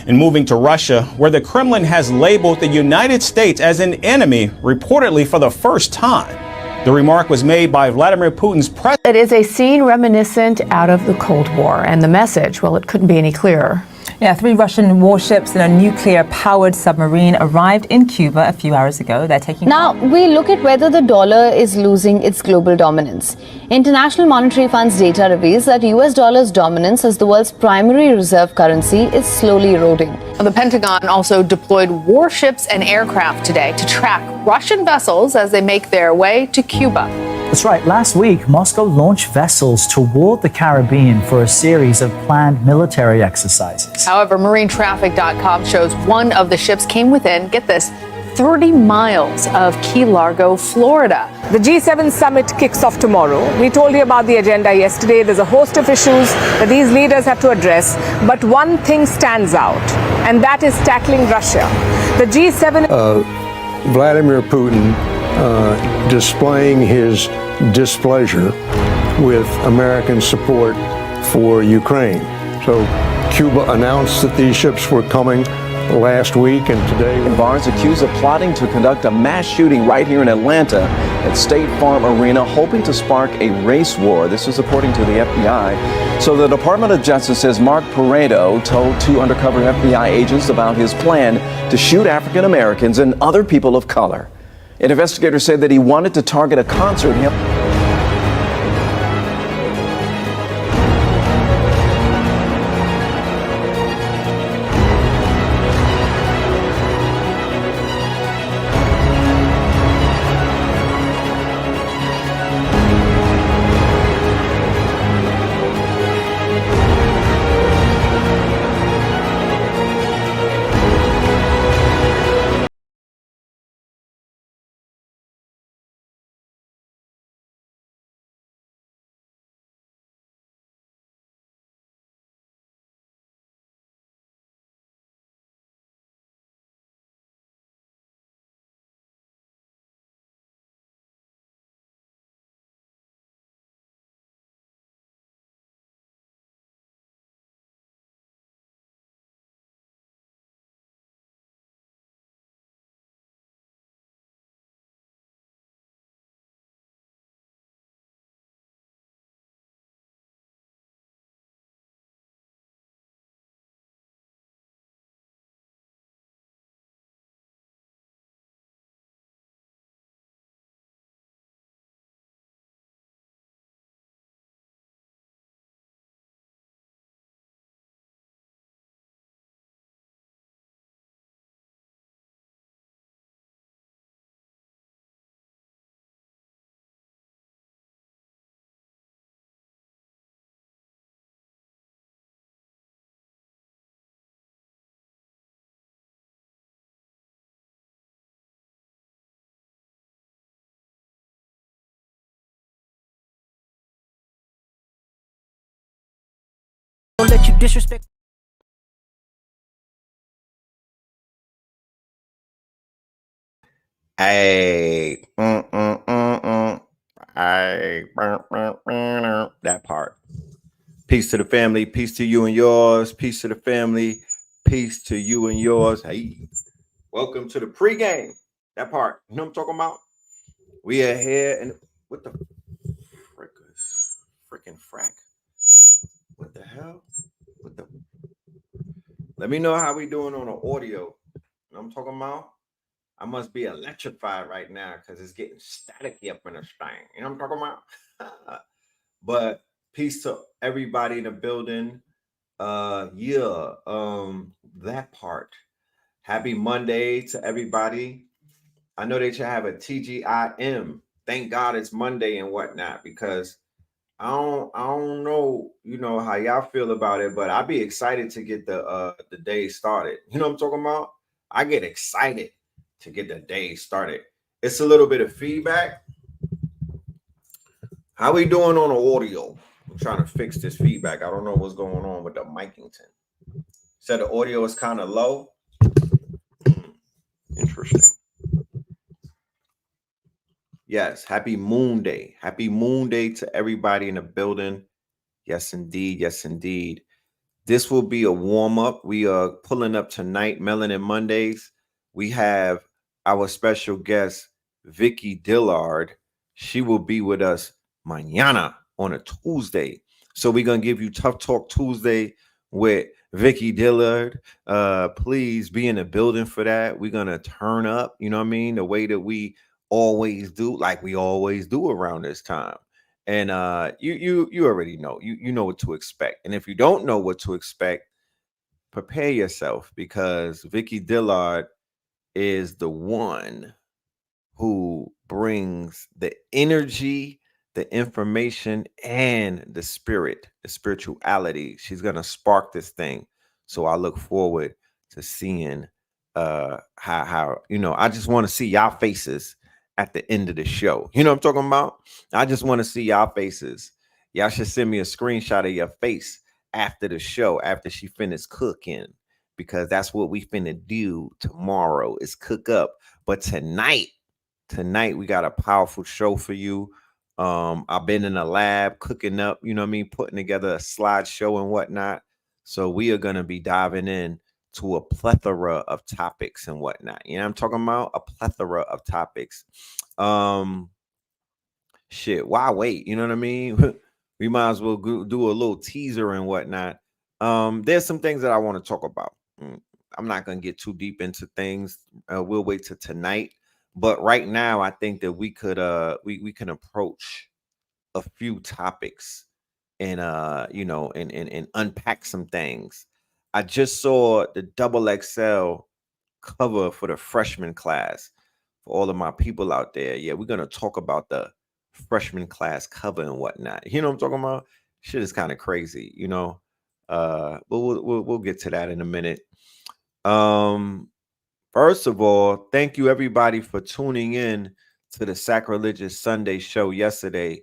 And moving to Russia, where the Kremlin has labeled the United States as an enemy, reportedly for the first time. The remark was made by Vladimir Putin's president. It is a scene reminiscent out of the Cold War, and the message, well, it couldn't be any clearer. Yeah, 3 Russian warships and a nuclear-powered submarine arrived in Cuba a few hours ago. They're taking... Now, we look at whether the dollar is losing its global dominance. International Monetary Fund's data reveals that US dollar's dominance as the world's primary reserve currency is slowly eroding. The Pentagon also deployed warships and aircraft today to track Russian vessels as they make their way to Cuba. That's right. Last week, Moscow launched vessels toward the Caribbean for a series of planned military exercises. However, MarineTraffic.com shows one of the ships came within, get this, 30 miles of Key Largo, Florida. The G7 summit kicks off tomorrow. We told you about the agenda yesterday. There's a host of issues that these leaders have to address. But one thing stands out, and that is tackling Russia. The G7... Vladimir Putin displaying his displeasure with American support for Ukraine. So Cuba announced that these ships were coming last week, and today... Barnes accused of plotting to conduct a mass shooting right here in Atlanta at State Farm Arena, hoping to spark a race war. This is according to the FBI. So the Department of Justice says Mark Pareto told 2 undercover FBI agents about his plan to shoot African Americans and other people of color. An investigator said that he wanted to target a concert. Don't let you disrespect. Hey, hey, that part. Peace to the family, peace to you and yours, peace to the family, peace to you and yours. Hey, welcome to the pregame. That part, you know what I'm talking about? We are here, and what the freaking frack? What the hell? What the? Let me know how we doing on the audio. You know what I'm talking about? I must be electrified right now because it's getting staticky up in the thing. You know what I'm talking about? But peace to everybody in the building. That part. Happy Monday to everybody. I know they should have a TGIM. Thank God it's Monday and whatnot, because I don't know, you know, how y'all feel about it, but I'd be excited to get the day started. You know what I'm talking about? I get excited to get the day started. It's a little bit of feedback. How we doing on the audio? I'm trying to fix this feedback. I don't know what's going on with the micington. Said the audio is kind of low. Interesting. Yes, happy Moon Day. Happy Moon Day to everybody in the building. Yes, indeed. Yes, indeed. This will be a warm up. We are pulling up tonight, Melanin Mondays. We have our special guest, Vicky Dillard. She will be with us mañana on a Tuesday. So we're going to give you Tough Talk Tuesday with Vicky Dillard. Please be in the building for that. We're going to turn up, you know what I mean? The way that we always do, like we always do around this time. And you already know. You know what to expect. And if you don't know what to expect, prepare yourself, because Vicky Dillard is the one who brings the energy, the information, and the spirit, the spirituality. She's gonna spark this thing. So I look forward to seeing how I just want to see y'all faces at the end of the show. You know what I'm talking about? I just want to see y'all faces. Y'all should send me a screenshot of your face after the show, after she finished cooking, because that's what we finna do tomorrow is cook up. But tonight we got a powerful show for you. I've been in the lab cooking up, you know what I mean, putting together a slideshow and whatnot. So we are gonna be diving in to a plethora of topics and whatnot. You know what I'm talking about? A plethora of topics. Shit, why wait? You know what I mean? We might as well do a little teaser and whatnot. There's some things that I want to talk about. I'm not gonna get too deep into things. We'll wait till tonight. But right now, I think that we could we can approach a few topics and and unpack some things. I just saw the double XL cover for the freshman class. For all of my people out there, yeah, we're gonna talk about the freshman class cover and whatnot. You know what I'm talking about? Shit is kind of crazy, you know. But we'll get to that in a minute. First of all, thank you everybody for tuning in to the Sacrilegious Sunday show yesterday.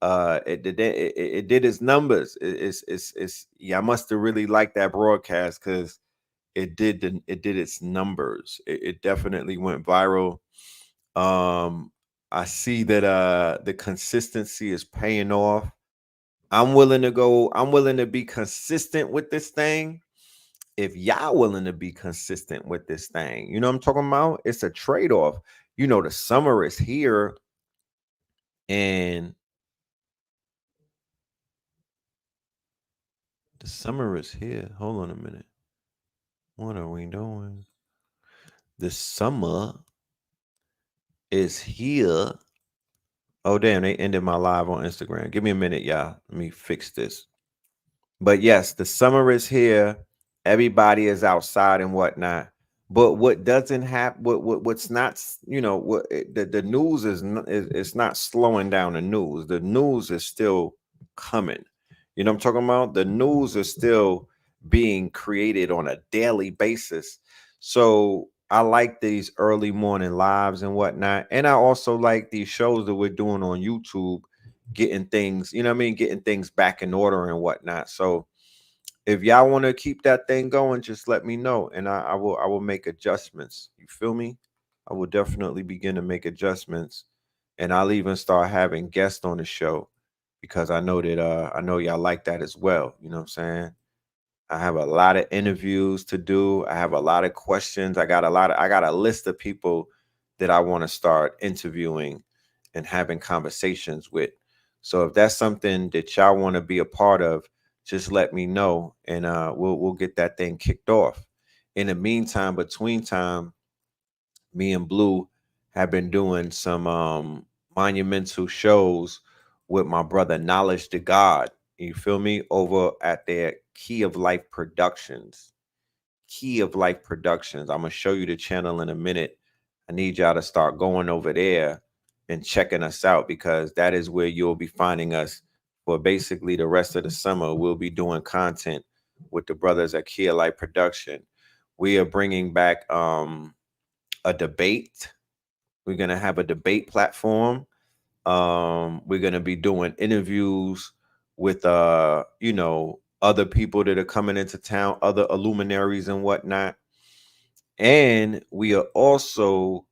It did its numbers. It's yeah, I must have really liked that broadcast because it did its numbers. It definitely went viral. I see that the consistency is paying off. I'm willing to be consistent with this thing. If y'all willing to be consistent with this thing, you know what I'm talking about? It's a trade-off. You know, the summer is here, and the summer is here. Hold on a minute. What are we doing? The summer is here. Oh, damn, they ended my live on Instagram. Give me a minute, y'all. Let me fix this. But yes, the summer is here. Everybody is outside and whatnot. But what doesn't happen, what's not, the news it's not slowing down the news. The news is still coming. You know what I'm talking about? The news is still being created on a daily basis. So I like these early morning lives and whatnot. And I also like these shows that we're doing on YouTube, getting things, you know what I mean, getting things back in order and whatnot. So if y'all want to keep that thing going, just let me know, and I will make adjustments. You feel me? I will definitely begin to make adjustments, and I'll even start having guests on the show because I know that I know y'all like that as well. You know what I'm saying? I have a lot of interviews to do. I have a lot of questions. I got a list of people that I want to start interviewing and having conversations with. So if that's something that y'all want to be a part of, just let me know, and we'll get that thing kicked off. In the meantime, between time, me and Blue have been doing some monumental shows with my brother Knowledge to God. You feel me? Over at their Key of Life Productions. Key of Life Productions. I'm gonna show you the channel in a minute. I need y'all to start going over there and checking us out, because that is where you'll be finding us for basically the rest of the summer. We'll be doing content with the brothers at Key of Life Production. We are bringing back a debate. We're gonna have a debate platform. We're gonna be doing interviews with other people that are coming into town, other luminaries and whatnot. And we are also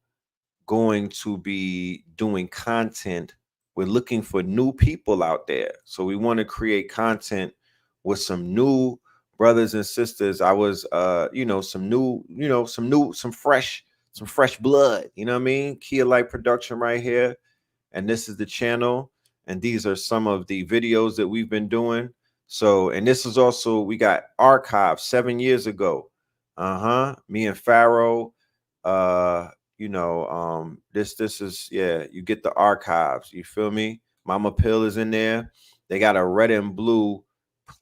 going to be doing content. We're looking for new people out there. So we want to create content with some new brothers and sisters. I was some fresh blood, you know what I mean? Kia Light production right here. And this is the channel. And these are some of the videos that we've been doing. So, and this is also, we got archives 7 years ago. Me and Pharaoh. This is, yeah, you get the archives. You feel me? Mama Pill is in there. They got a red and blue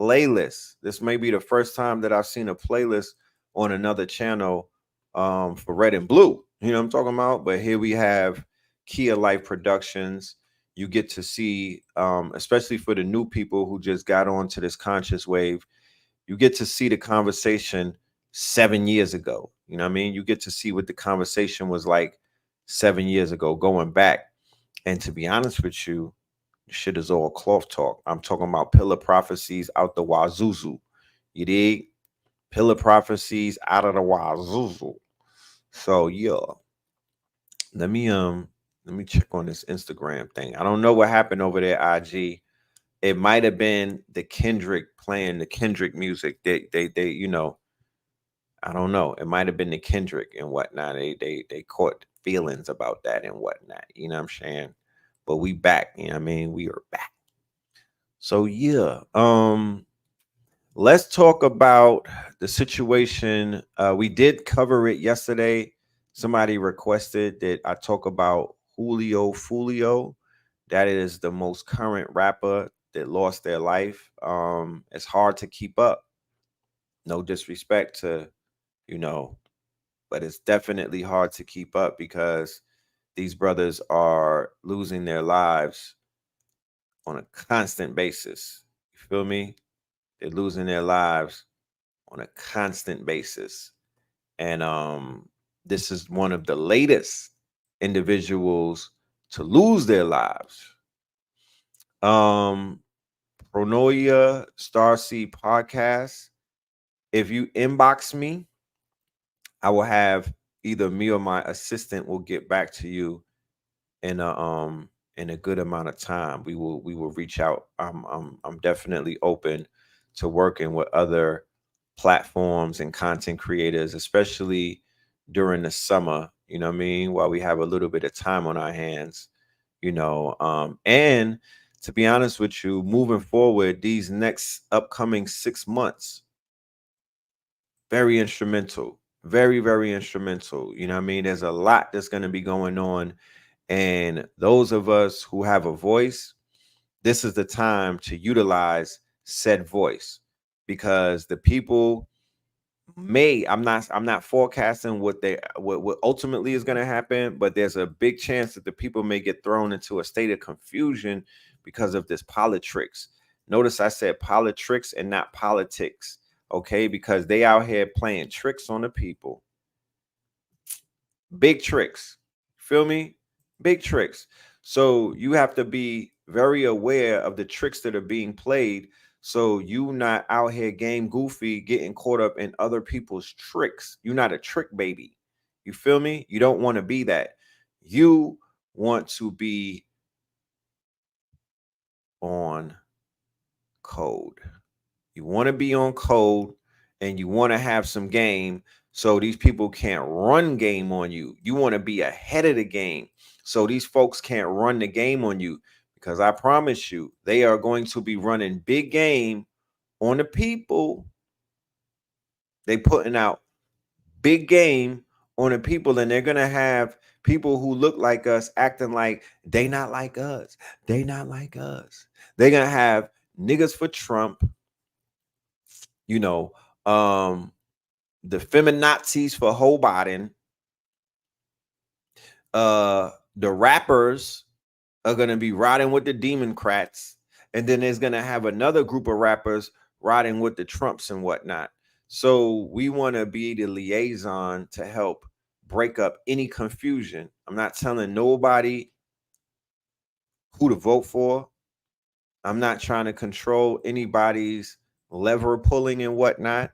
playlist. This may be the first time that I've seen a playlist on another channel for red and blue. You know what I'm talking about? But here we have Kia Life Productions. You get to see, especially for the new people who just got onto this conscious wave, you get to see the conversation 7 years ago. You know what I mean? You get to see what the conversation was like 7 years ago, going back. And to be honest with you, shit is all cloth talk. I'm talking about pillar prophecies out the Wazuzu. You dig? Pillar prophecies out of the Wazuzu. So yeah. Let me check on this Instagram thing. I don't know what happened over there, IG. It might have been the Kendrick playing the Kendrick music. They I don't know. It might have been the Kendrick and whatnot. They caught feelings about that and whatnot. You know what I'm saying? But we back, you know what I mean? We are back. So yeah. Let's talk about the situation. We did cover it yesterday. Somebody requested that I talk about Julio Fulio. That is the most current rapper that lost their life. It's hard to keep up. No disrespect to, but it's definitely hard to keep up because these brothers are losing their lives on a constant basis. You feel me? They're losing their lives on a constant basis. And this is one of the latest individuals to lose their lives. Pronoia Starseed Podcast. If you inbox me, I will have either me or my assistant will get back to you in a good amount of time. We will reach out. I'm definitely open to working with other platforms and content creators, especially during the summer, you know what I mean, while we have a little bit of time on our hands, and to be honest with you, moving forward, these next upcoming 6 months, very instrumental, very, very instrumental. You know what I mean? There's a lot that's going to be going on. And those of us who have a voice, this is the time to utilize said voice, because the people I'm not forecasting what ultimately is going to happen, but there's a big chance that the people may get thrown into a state of confusion because of this politics. Notice I said politics and not politics, okay? Because they out here playing tricks on the people. Big tricks. Feel me? Big tricks. So you have to be very aware of the tricks that are being played, so you not out here game goofy, getting caught up in other people's tricks. You're not a trick baby. You feel me? You don't want to be that. You want to be on code. You want to be on code, and you want to have some game so these people can't run game on you. You want to be ahead of the game so these folks can't run the game on you, because I promise you, they are going to be running big game on the people. They putting out big game on the people, and they're going to have people who look like us acting like they not like us. They not like us. They're going to have niggas for Trump, the feminazis for Joe Biden. The rappers are going to be riding with the Democrats, and then there's going to have another group of rappers riding with the Trumps and whatnot. So we want to be the liaison to help break up any confusion. I'm not telling nobody who to vote for. I'm not trying to control anybody's lever pulling and whatnot.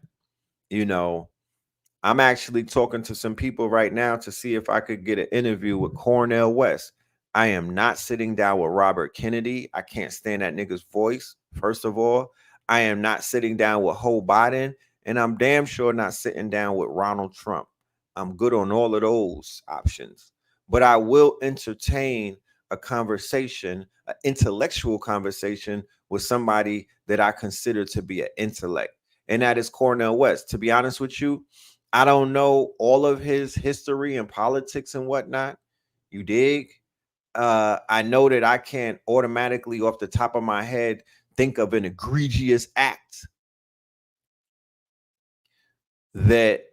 I'm actually talking to some people right now to see if I could get an interview with Cornel West. I am not sitting down with Robert Kennedy. I can't stand that nigga's voice, first of all. I am not sitting down with Joe Biden, and I'm damn sure not sitting down with Ronald Trump. I'm good on all of those options, but I will entertain a conversation, an intellectual conversation with somebody that I consider to be an intellect, and that is Cornel West. To be honest with you, I don't know all of his history and politics and whatnot. You dig? I know that I can't automatically, off the top of my head, think of an egregious act that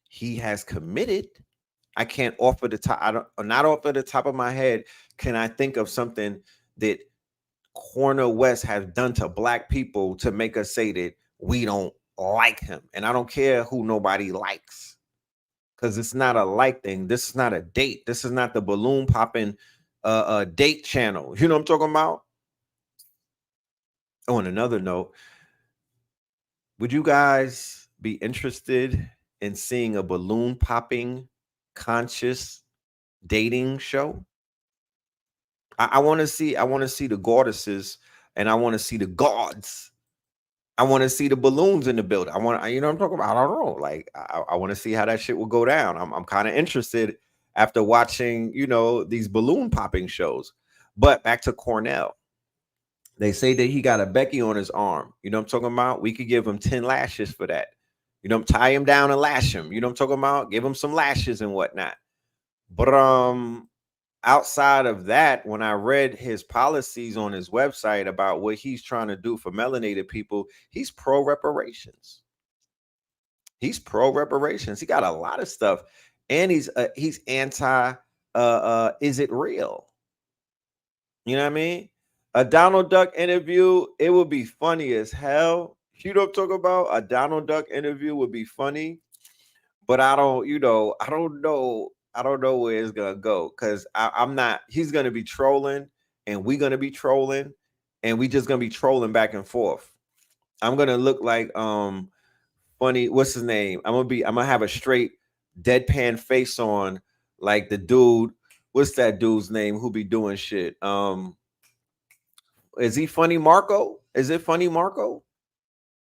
he has committed. I can't offer the top. I don't. Not off of the top of my head can I think of something that Cornel West has done to black people to make us say that we don't like him. And I don't care who nobody likes, because it's not a like thing. This is not a date. This is not the balloon popping date channel. You know what I'm talking about? On another note, would you guys be interested in seeing a balloon popping conscious dating show? I want to see. I want to see the goddesses, and I want to see the gods. I want to see the balloons in the building. I want, you know what I'm talking about? I don't know. Like, I want to see how that shit will go down. I'm kind of interested after watching, you know, these balloon popping shows. But back to Cornell. They say that he got a Becky on his arm. You know what I'm talking about? We could give him 10 lashes for that. You know, tie him down and lash him. You know what I'm talking about? Give him some lashes and whatnot. But outside of that, when I read his policies on his website about what he's trying to do for melanated people, he's pro reparations. He's pro reparations. He got a lot of stuff, and he's anti. Is it real? You know what I mean? A Donald Duck interview, it would be funny as hell. You know what I'm talking about? A Donald Duck interview would be funny, but I don't, you know, I don't know where it's gonna go, because I'm not. He's gonna be trolling, and we're gonna be trolling, and we just gonna be trolling back and forth. I'm gonna look like funny. What's his name? I'm gonna have a straight deadpan face on, like the dude. What's that dude's name who be doing shit? Is he Funny Marco? Is it Funny Marco?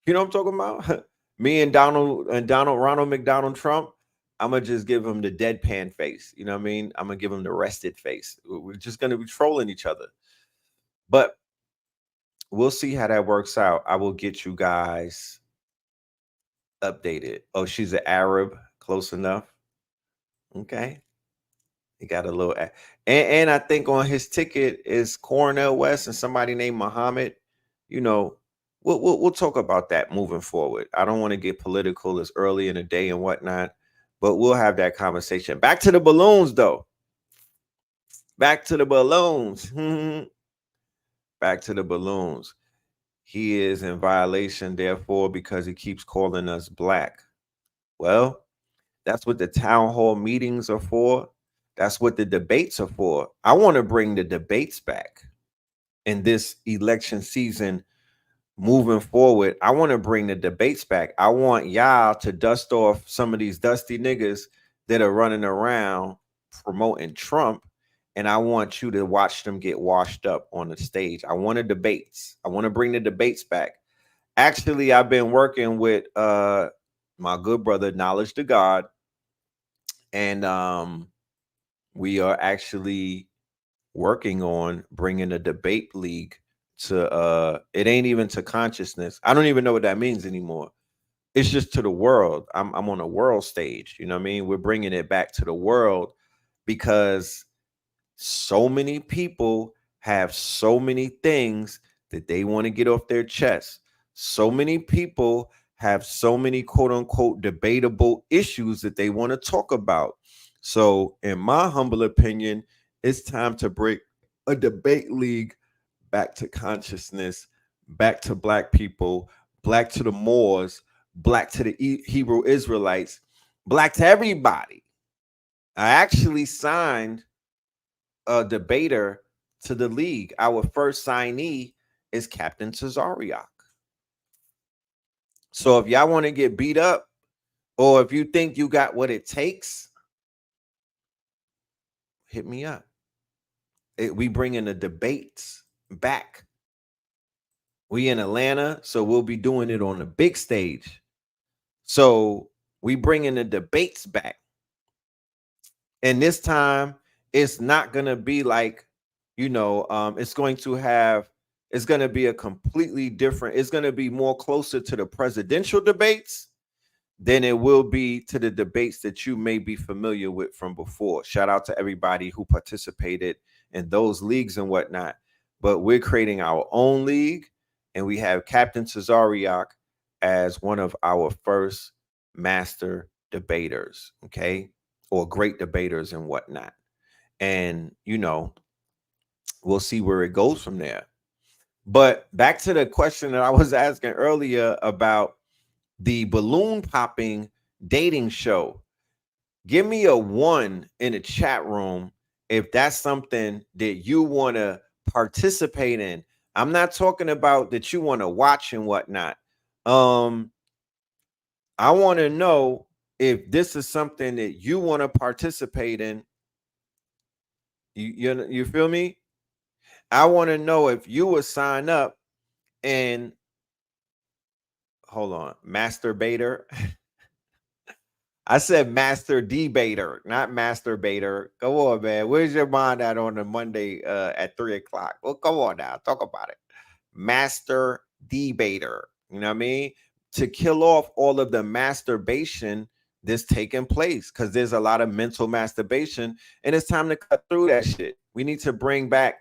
You know what I'm talking about? Me and Ronald McDonald Trump. I'm gonna just give him the deadpan face. You know what I mean? I'm gonna give him the rested face. We're just gonna be trolling each other. But we'll see how that works out. I will get you guys updated. Oh, she's an Arab. Close enough. Okay. He got a little, and I think on his ticket is Cornel West and somebody named Muhammad. You know, we'll talk about that moving forward. I don't want to get political. It's early in the day and whatnot, but we'll have that conversation. Back to the balloons, though. Back to the balloons. Back to the balloons. He is in violation, therefore, because he keeps calling us black. Well, that's what the town hall meetings are for. That's what the debates are for. I want to bring the debates back in this election season moving forward. I want to bring the debates back. I want y'all to dust off some of these dusty niggas that are running around promoting Trump, and I want you to watch them get washed up on the stage. I want the debates. I want to bring the debates back. Actually, I've been working with my good brother, Knowledge to God, and we are actually working on bringing a debate league to it ain't even to consciousness. I don't even know what that means anymore. It's just to the world. I'm on a world stage. You know what I mean? We're bringing it back to the world because so many people have so many things that they want to get off their chest. So many people have so many quote unquote debatable issues that they want to talk about. So, in my humble opinion, it's time to break a debate league back to consciousness, back to black people, black to the Moors, black to the Hebrew Israelites, black to everybody. I actually signed a debater to the league. Our first signee is Captain Cesariak. So if y'all want to get beat up, or if you think you got what it takes, hit me up. We bringing the debates back. We in Atlanta, so we'll be doing it on the big stage. So we bringing the debates back. And this time it's not going to be like, it's going to be a completely different, it's going to be more closer to the presidential debates than it will be to the debates that you may be familiar with from before. Shout out to everybody who participated in those leagues and whatnot. But we're creating our own league, and we have Captain Cesariak as one of our first master debaters, okay? Or great debaters and whatnot. And, we'll see where it goes from there. But back to the question that I was asking earlier about the balloon popping dating show. Give me a 1 in the chat room if that's something that you want to participate in. I'm not talking about that you want to watch and whatnot. I want to know if this is something that you want to participate in. You feel me? I want to know if you would sign up and hold on, masturbator. I said master debater, not masturbator. Go on, man. Where's your mind at on a Monday at 3:00? Well, come on now. Talk about it. Master debater. You know what I mean? To kill off all of the masturbation that's taking place, because there's a lot of mental masturbation, and it's time to cut through that shit. We need to bring back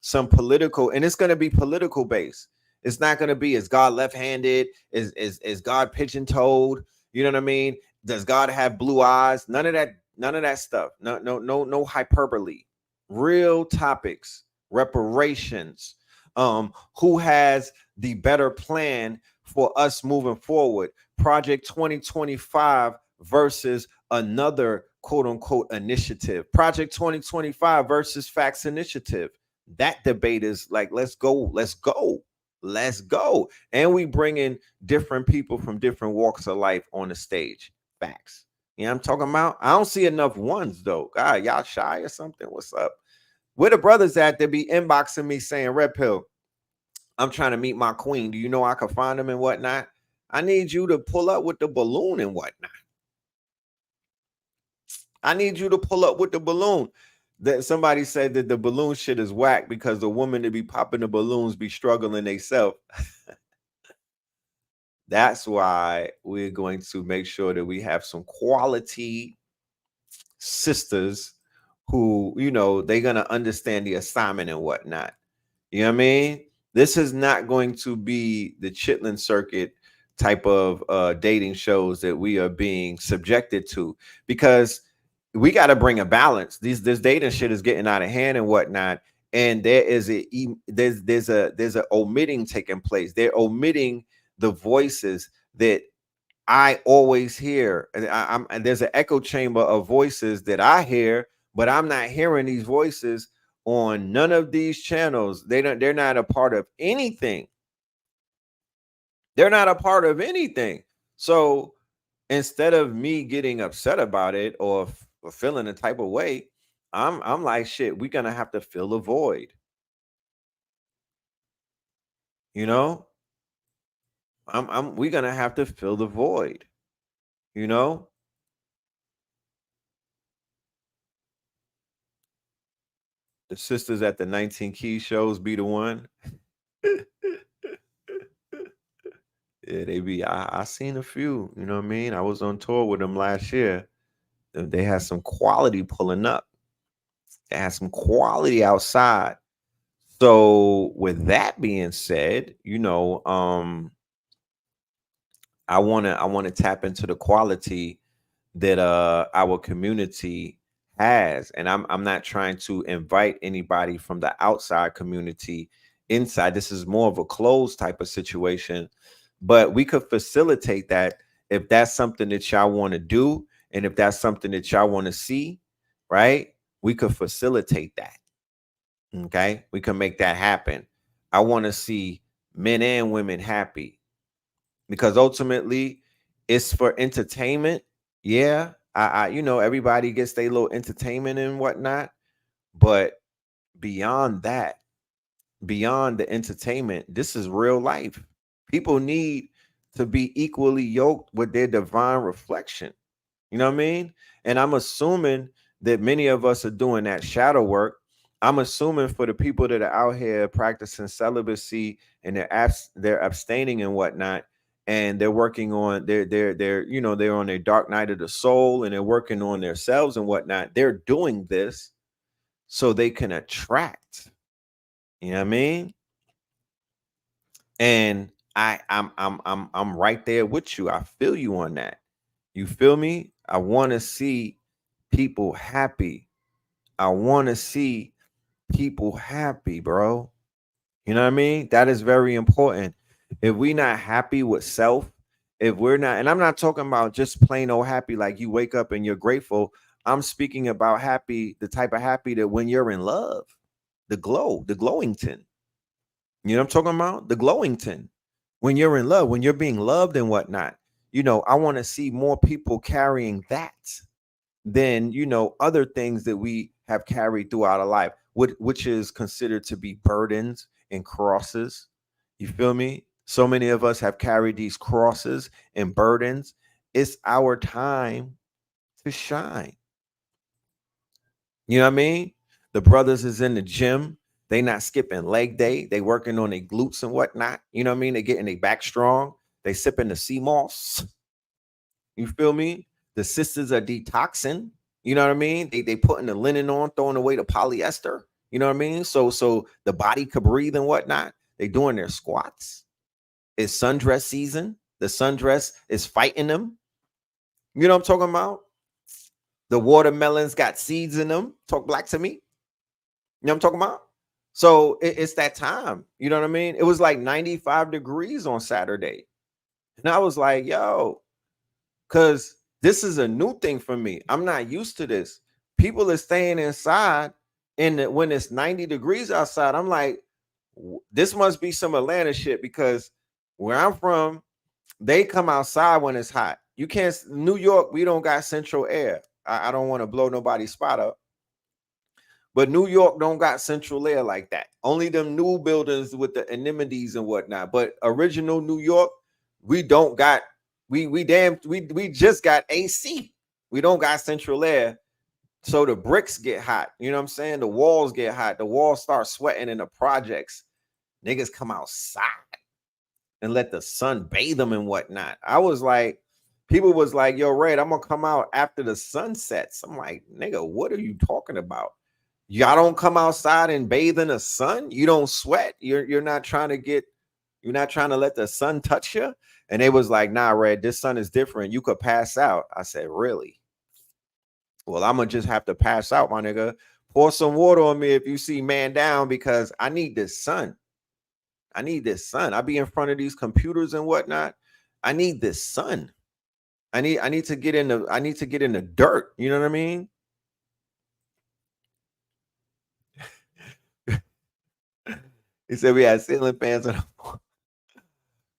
some political, and it's going to be political based. It's not going to be, is God left-handed? Is God pigeon-toed? You know what I mean? Does God have blue eyes? None of that stuff. No hyperbole. Real topics, reparations. Who has the better plan for us moving forward? Project 2025 versus another quote unquote initiative. Project 2025 versus Facts Initiative. That debate is like, let's go. And we bring in different people from different walks of life on the stage. Facts. You know what I'm talking about? I don't see enough ones though. God, y'all shy or something? What's up? Where the brothers at? They be inboxing me saying, Red Pill, I'm trying to meet my queen. Do you know I can find them and whatnot? I need you to pull up with the balloon and whatnot. I need you to pull up with the balloon. That somebody said that the balloon shit is whack because the woman that be popping the balloons be struggling themselves. That's why we're going to make sure that we have some quality sisters who, they're going to understand the assignment and whatnot. You know what I mean? This is not going to be the Chitlin Circuit type of dating shows that we are being subjected to, because we got to bring a balance. This dating shit is getting out of hand and whatnot. And there's a omitting taking place. They're omitting the voices that I always hear. And there's an echo chamber of voices that I hear, but I'm not hearing these voices on none of these channels. They're not a part of anything. They're not a part of anything. So instead of me getting upset about it or feeling a type of way, I'm like, shit, we're gonna have to fill a void. We're gonna have to fill the void. The sisters at the 19 Keys shows be the one. Yeah, they be. I seen a few. You know what I mean? I was on tour with them last year. They had some quality pulling up. They had some quality outside. So with that being said, I wanna tap into the quality that our community has, and I'm not trying to invite anybody from the outside community inside. This is more of a closed type of situation, but we could facilitate that if that's something that y'all want to do, and if that's something that y'all want to see, right? We could facilitate that. Okay, we can make that happen. I want to see men and women happy, because ultimately it's for entertainment. Yeah, I everybody gets their little entertainment and whatnot, but beyond that, beyond the entertainment. This is real life. People need to be equally yoked with their divine reflection. You know what I mean? And I'm assuming that many of us are doing that shadow work. I'm assuming for the people that are out here practicing celibacy and they're abstaining and whatnot, and they're working on they're on their dark night of the soul and they're working on themselves and whatnot. They're doing this so they can attract. You know what I mean? And I'm right there with you. I feel you on that. You feel me? I want to see people happy. I want to see people happy, bro. You know what I mean? That is very important. If we not happy with self, if we're not, and I'm not talking about just plain old happy, like you wake up and you're grateful. I'm speaking about happy, the type of happy that when you're in love, the glow, the glowington. You know what I'm talking about? The glowington. When you're in love, when you're being loved and whatnot. I want to see more people carrying that than other things that we have carried throughout our life, which is considered to be burdens and crosses. You feel me? So many of us have carried these crosses and burdens. It's our time to shine. You know what I mean? The brothers is in the gym. They not skipping leg day. They working on their glutes and whatnot. You know what I mean? They getting their back strong. They sipping the sea moss. You feel me? The sisters are detoxing. You know what I mean? They putting the linen on, throwing away the polyester. You know what I mean? So the body could breathe and whatnot. They doing their squats. It's sundress season. The sundress is fighting them. You know what I'm talking about? The watermelons got seeds in them. Talk black to me. You know what I'm talking about? So it's that time. You know what I mean? It was like 95 degrees on Saturday. And I was like, yo, because this is a new thing for me. I'm not used to this. People are staying inside when it's 90 degrees outside. I'm like, this must be some Atlanta shit, because where I'm from, they come outside when it's hot. You can't, New York, we don't got central air. I don't want to blow nobody's spot up. But New York don't got central air like that. Only them new buildings with the amenities and whatnot. But original New York, we don't got, we just got AC. We don't got central air. So the bricks get hot. You know what I'm saying? The walls get hot. The walls start sweating in the projects. Niggas come outside and let the sun bathe them and whatnot. I was like, people was like, yo, Red, I'm gonna come out after the sun sets. I'm like, nigga, what are you talking about? Y'all don't come outside and bathe in the sun. You don't sweat. You're not trying to let the sun touch you. And they was like, nah, Red, this sun is different. You could pass out. I said, really? Well, I'm gonna just have to pass out, my nigga. Pour some water on me if you see man down, because I need this sun. I need this sun. I be in front of these computers and whatnot. I need this sun. I need to get in the dirt. You know what I mean? He said we had ceiling fans on the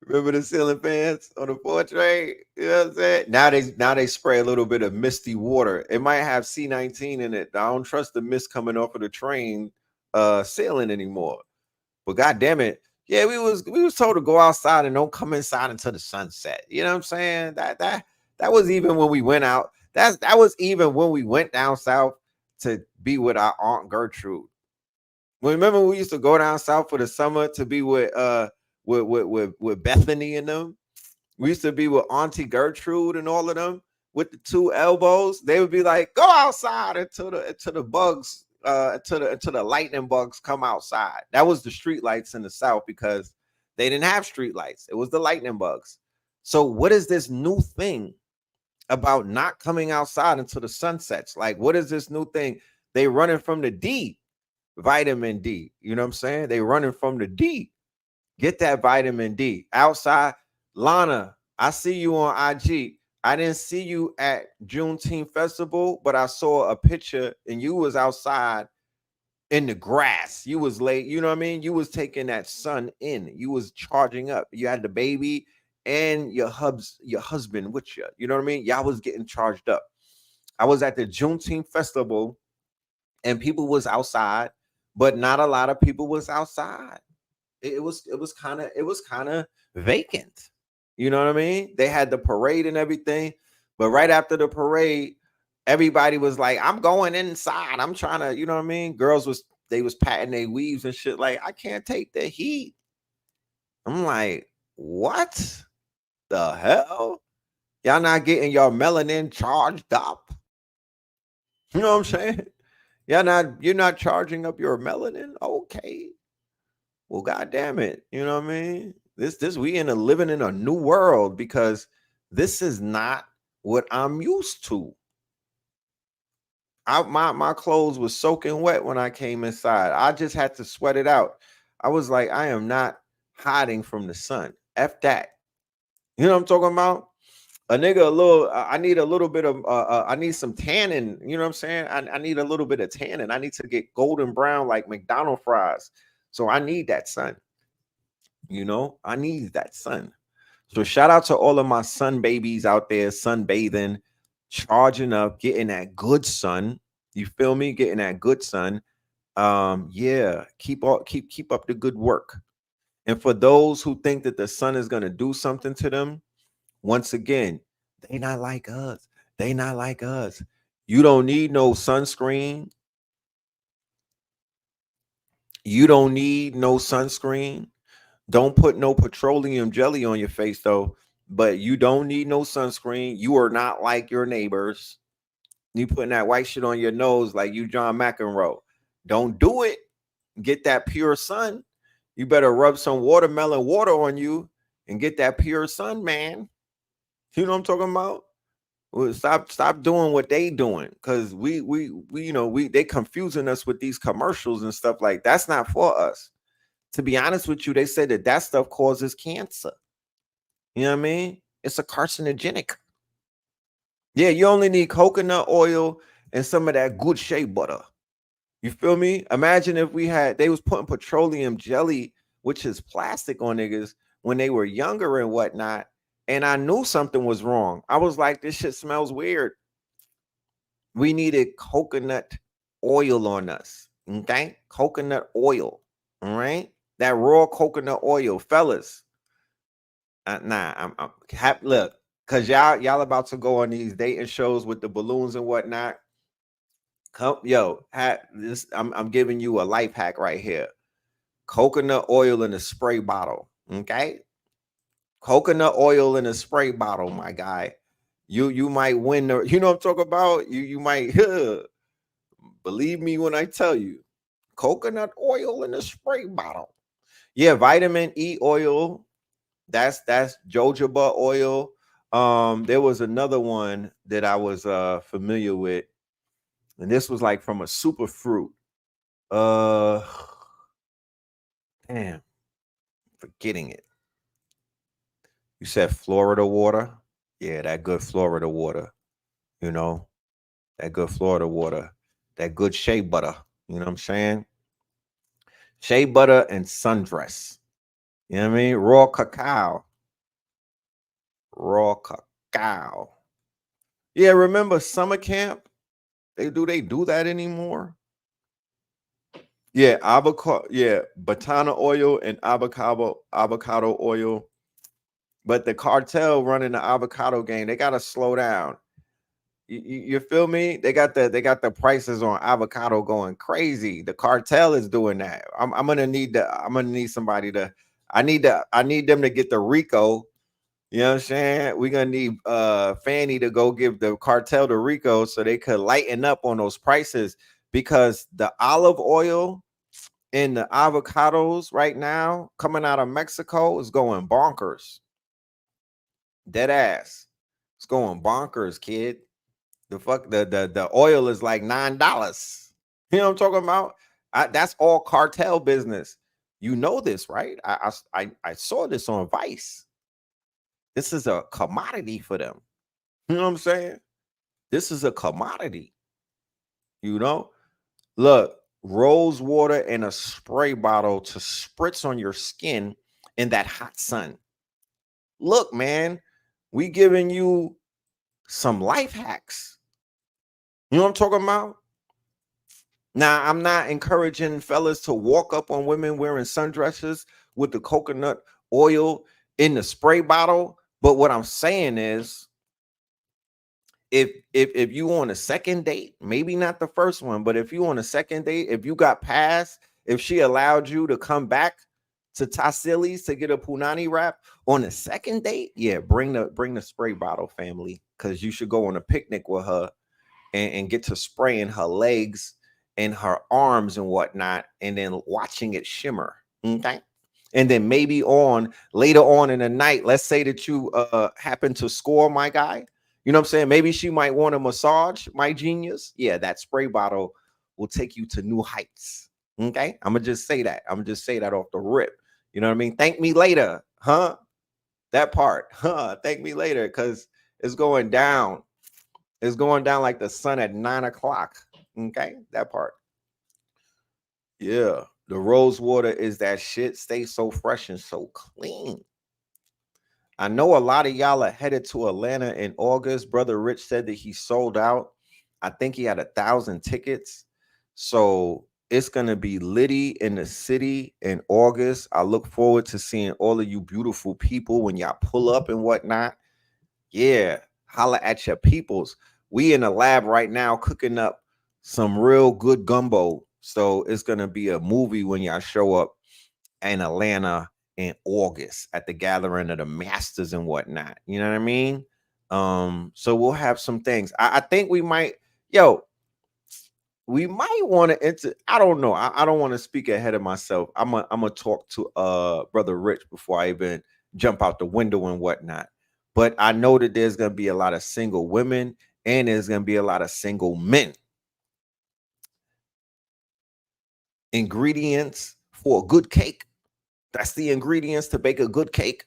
remember the ceiling fans on the porch, right? You know what I'm saying? Now they spray a little bit of misty water. It might have C19 in it. I don't trust the mist coming off of the train ceiling anymore. But god damn it. Yeah, we was told to go outside and don't come inside until the sunset. You know what I'm saying? That was even when we went out. That was even when we went down south to be with our Aunt Gertrude. Remember we used to go down south for the summer to be with Bethany and them. We used to be with Auntie Gertrude and all of them with the two elbows. They would be like, go outside until the bugs until the lightning bugs come outside. That was the street lights in the south, because they didn't have street lights. It was the lightning bugs. So what is this new thing about not coming outside until the sun sets? Like, what is this new thing? They running from the D, vitamin D. You know what I'm saying? They running from the D. Get that vitamin D outside. Lana, I see you on IG. I didn't see you at Juneteenth Festival, but I saw a picture and you was outside in the grass. You was late. You know what I mean? You was taking that sun in. You was charging up. You had the baby and your husband with you. You know what I mean? Y'all was getting charged up. I was at the Juneteenth Festival and people was outside but not a lot of people was outside. It was kind of vacant. You know what I mean? They had the parade and everything, but right after the parade, everybody was like, I'm going inside. I'm trying to, you know what I mean? Girls was patting their weaves and shit like, I can't take the heat. I'm like, what the hell? Y'all not getting your melanin charged up? You know what I'm saying? You're not charging up your melanin? Okay. Well, god damn it. You know what I mean? We living in a new world, because this is not what I'm used to. My clothes was soaking wet when I came inside. I just had to sweat it out. I was like, I am not hiding from the sun. F that. You know what I'm talking about? A nigga, I need a little bit of, I need some tanning. You know what I'm saying? I need a little bit of tanning. I need to get golden brown like McDonald's fries. So I need that sun. You know, I need that sun. So shout out to all of my sun babies out there, sunbathing, charging up, getting that good sun. You feel me? Getting that good sun. Yeah, keep up the good work. And for those who think that the sun is gonna do something to them, once again, they not like us. They not like us. You don't need no sunscreen. You don't need no sunscreen. Don't put no petroleum jelly on your face though. But you don't need no sunscreen. You are not like your neighbors. You putting that white shit on your nose like you John McEnroe. Don't do it. Get that pure sun. You better rub some watermelon water on you and get that pure sun, man. You know what I'm talking about? Well, stop doing what they doing, because we they confusing us with these commercials and stuff. Like, that's not for us. To be honest with you, they say that stuff causes cancer. You know what I mean? It's a carcinogenic. Yeah, you only need coconut oil and some of that good shea butter. You feel me? Imagine if they was putting petroleum jelly, which is plastic, on niggas when they were younger and whatnot. And I knew something was wrong. I was like, this shit smells weird. We needed coconut oil on us. Okay? Coconut oil. All right? That raw coconut oil, fellas. I'm look, because y'all about to go on these dating shows with the balloons and whatnot. I'm giving you a life hack right here. Coconut oil in a spray bottle. Okay? Coconut oil in a spray bottle, my guy. You might win the, you know what I'm talking about? You might believe me when I tell you. Coconut oil in a spray bottle. Yeah, vitamin E oil. That's jojoba oil. There was another one that I was familiar with, and this was like from a superfruit. Damn, forgetting it. You said Florida water? Yeah, that good Florida water. You know, that good Florida water. That good shea butter. You know what I'm saying? Shea butter and sundress. You know what I mean? Raw cacao. Raw cacao. Yeah, remember summer camp? They do that anymore? Yeah, avocado. Yeah, batana oil and avocado oil. But the cartel running the avocado game, they gotta slow down. You feel me? They got the prices on avocado going crazy. The cartel is doing that. I'm gonna need somebody to. I need them to get the RICO. You know what I'm saying? We're gonna need Fanny to go give the cartel the RICO so they could lighten up on those prices, because the olive oil and the avocados right now coming out of Mexico is going bonkers. Dead ass. It's going bonkers, kid. The oil is like $9. You know what I'm talking about? That's all cartel business. You know this, right? I saw this on Vice. This is a commodity for them. You know what I'm saying? This is a commodity. You know, look, rose water in a spray bottle to spritz on your skin in that hot sun. Look, man, we giving you some life hacks. You know what I'm talking about? Now, I'm not encouraging fellas to walk up on women wearing sundresses with the coconut oil in the spray bottle. But what I'm saying is, if you on a second date, maybe not the first one, but if you on a second date, if you got past, if she allowed you to come back to Tassili's to get a punani wrap on a second date, yeah, bring the spray bottle, family, because you should go on a picnic with her and get to spraying her legs and her arms and whatnot, and then watching it shimmer. Okay. And then maybe on later on in the night, let's say that you happen to score, my guy. You know what I'm saying? Maybe she might want a massage, my genius. Yeah, that spray bottle will take you to new heights. Okay. I'm gonna just say that. I'm gonna just say that off the rip. You know what I mean? Thank me later, huh? That part, huh? Thank me later, because it's going down. It's going down like the sun at 9 o'clock. Okay, that part. Yeah, the rose water is that shit. Stays so fresh and so clean. I know a lot of y'all are headed to Atlanta in August. Brother Rich said that he sold out. I think he had 1,000 tickets. So it's gonna be litty in the city in August. I look forward to seeing all of you beautiful people when y'all pull up and whatnot. Yeah, holla at your peoples. We in the lab right now cooking up some real good gumbo. So it's gonna be a movie when y'all show up in Atlanta in August at the gathering of the masters and whatnot. You know what I mean? So we'll have some things. I think we might, we might want to enter. I don't know. I don't want to speak ahead of myself. I'm gonna talk to Brother Rich before I even jump out the window and whatnot. But I know that there's gonna be a lot of single women and there's gonna be a lot of single men. Ingredients for a good cake. That's the ingredients to bake a good cake.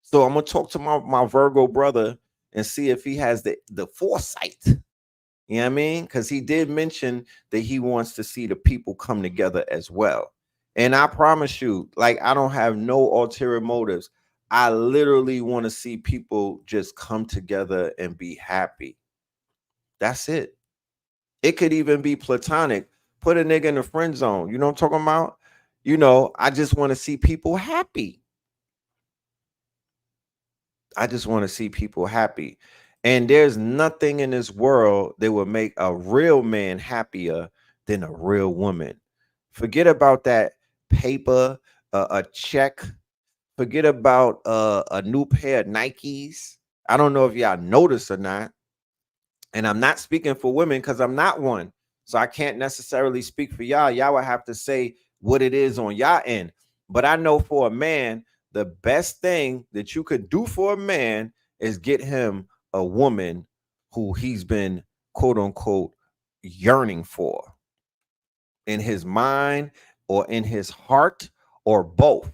So I'm gonna talk to my Virgo brother and see if he has the foresight. You know what I mean? Because he did mention that he wants to see the people come together as well. And I promise you, like, I don't have no ulterior motives. I literally want to see people just come together and be happy. That's it. It could even be platonic. Put a nigga in the friend zone. You know what I'm talking about? You know, I just want to see people happy. I just want to see people happy. And there's nothing in this world that would make a real man happier than a real woman. Forget about that paper, a check. Forget about a new pair of Nikes. I don't know if y'all noticed or not. And I'm not speaking for women because I'm not one. So I can't necessarily speak for y'all. Y'all would have to say what it is on y'all end. But I know for a man, the best thing that you could do for a man is get him a woman who he's been, quote unquote, yearning for in his mind or in his heart or both.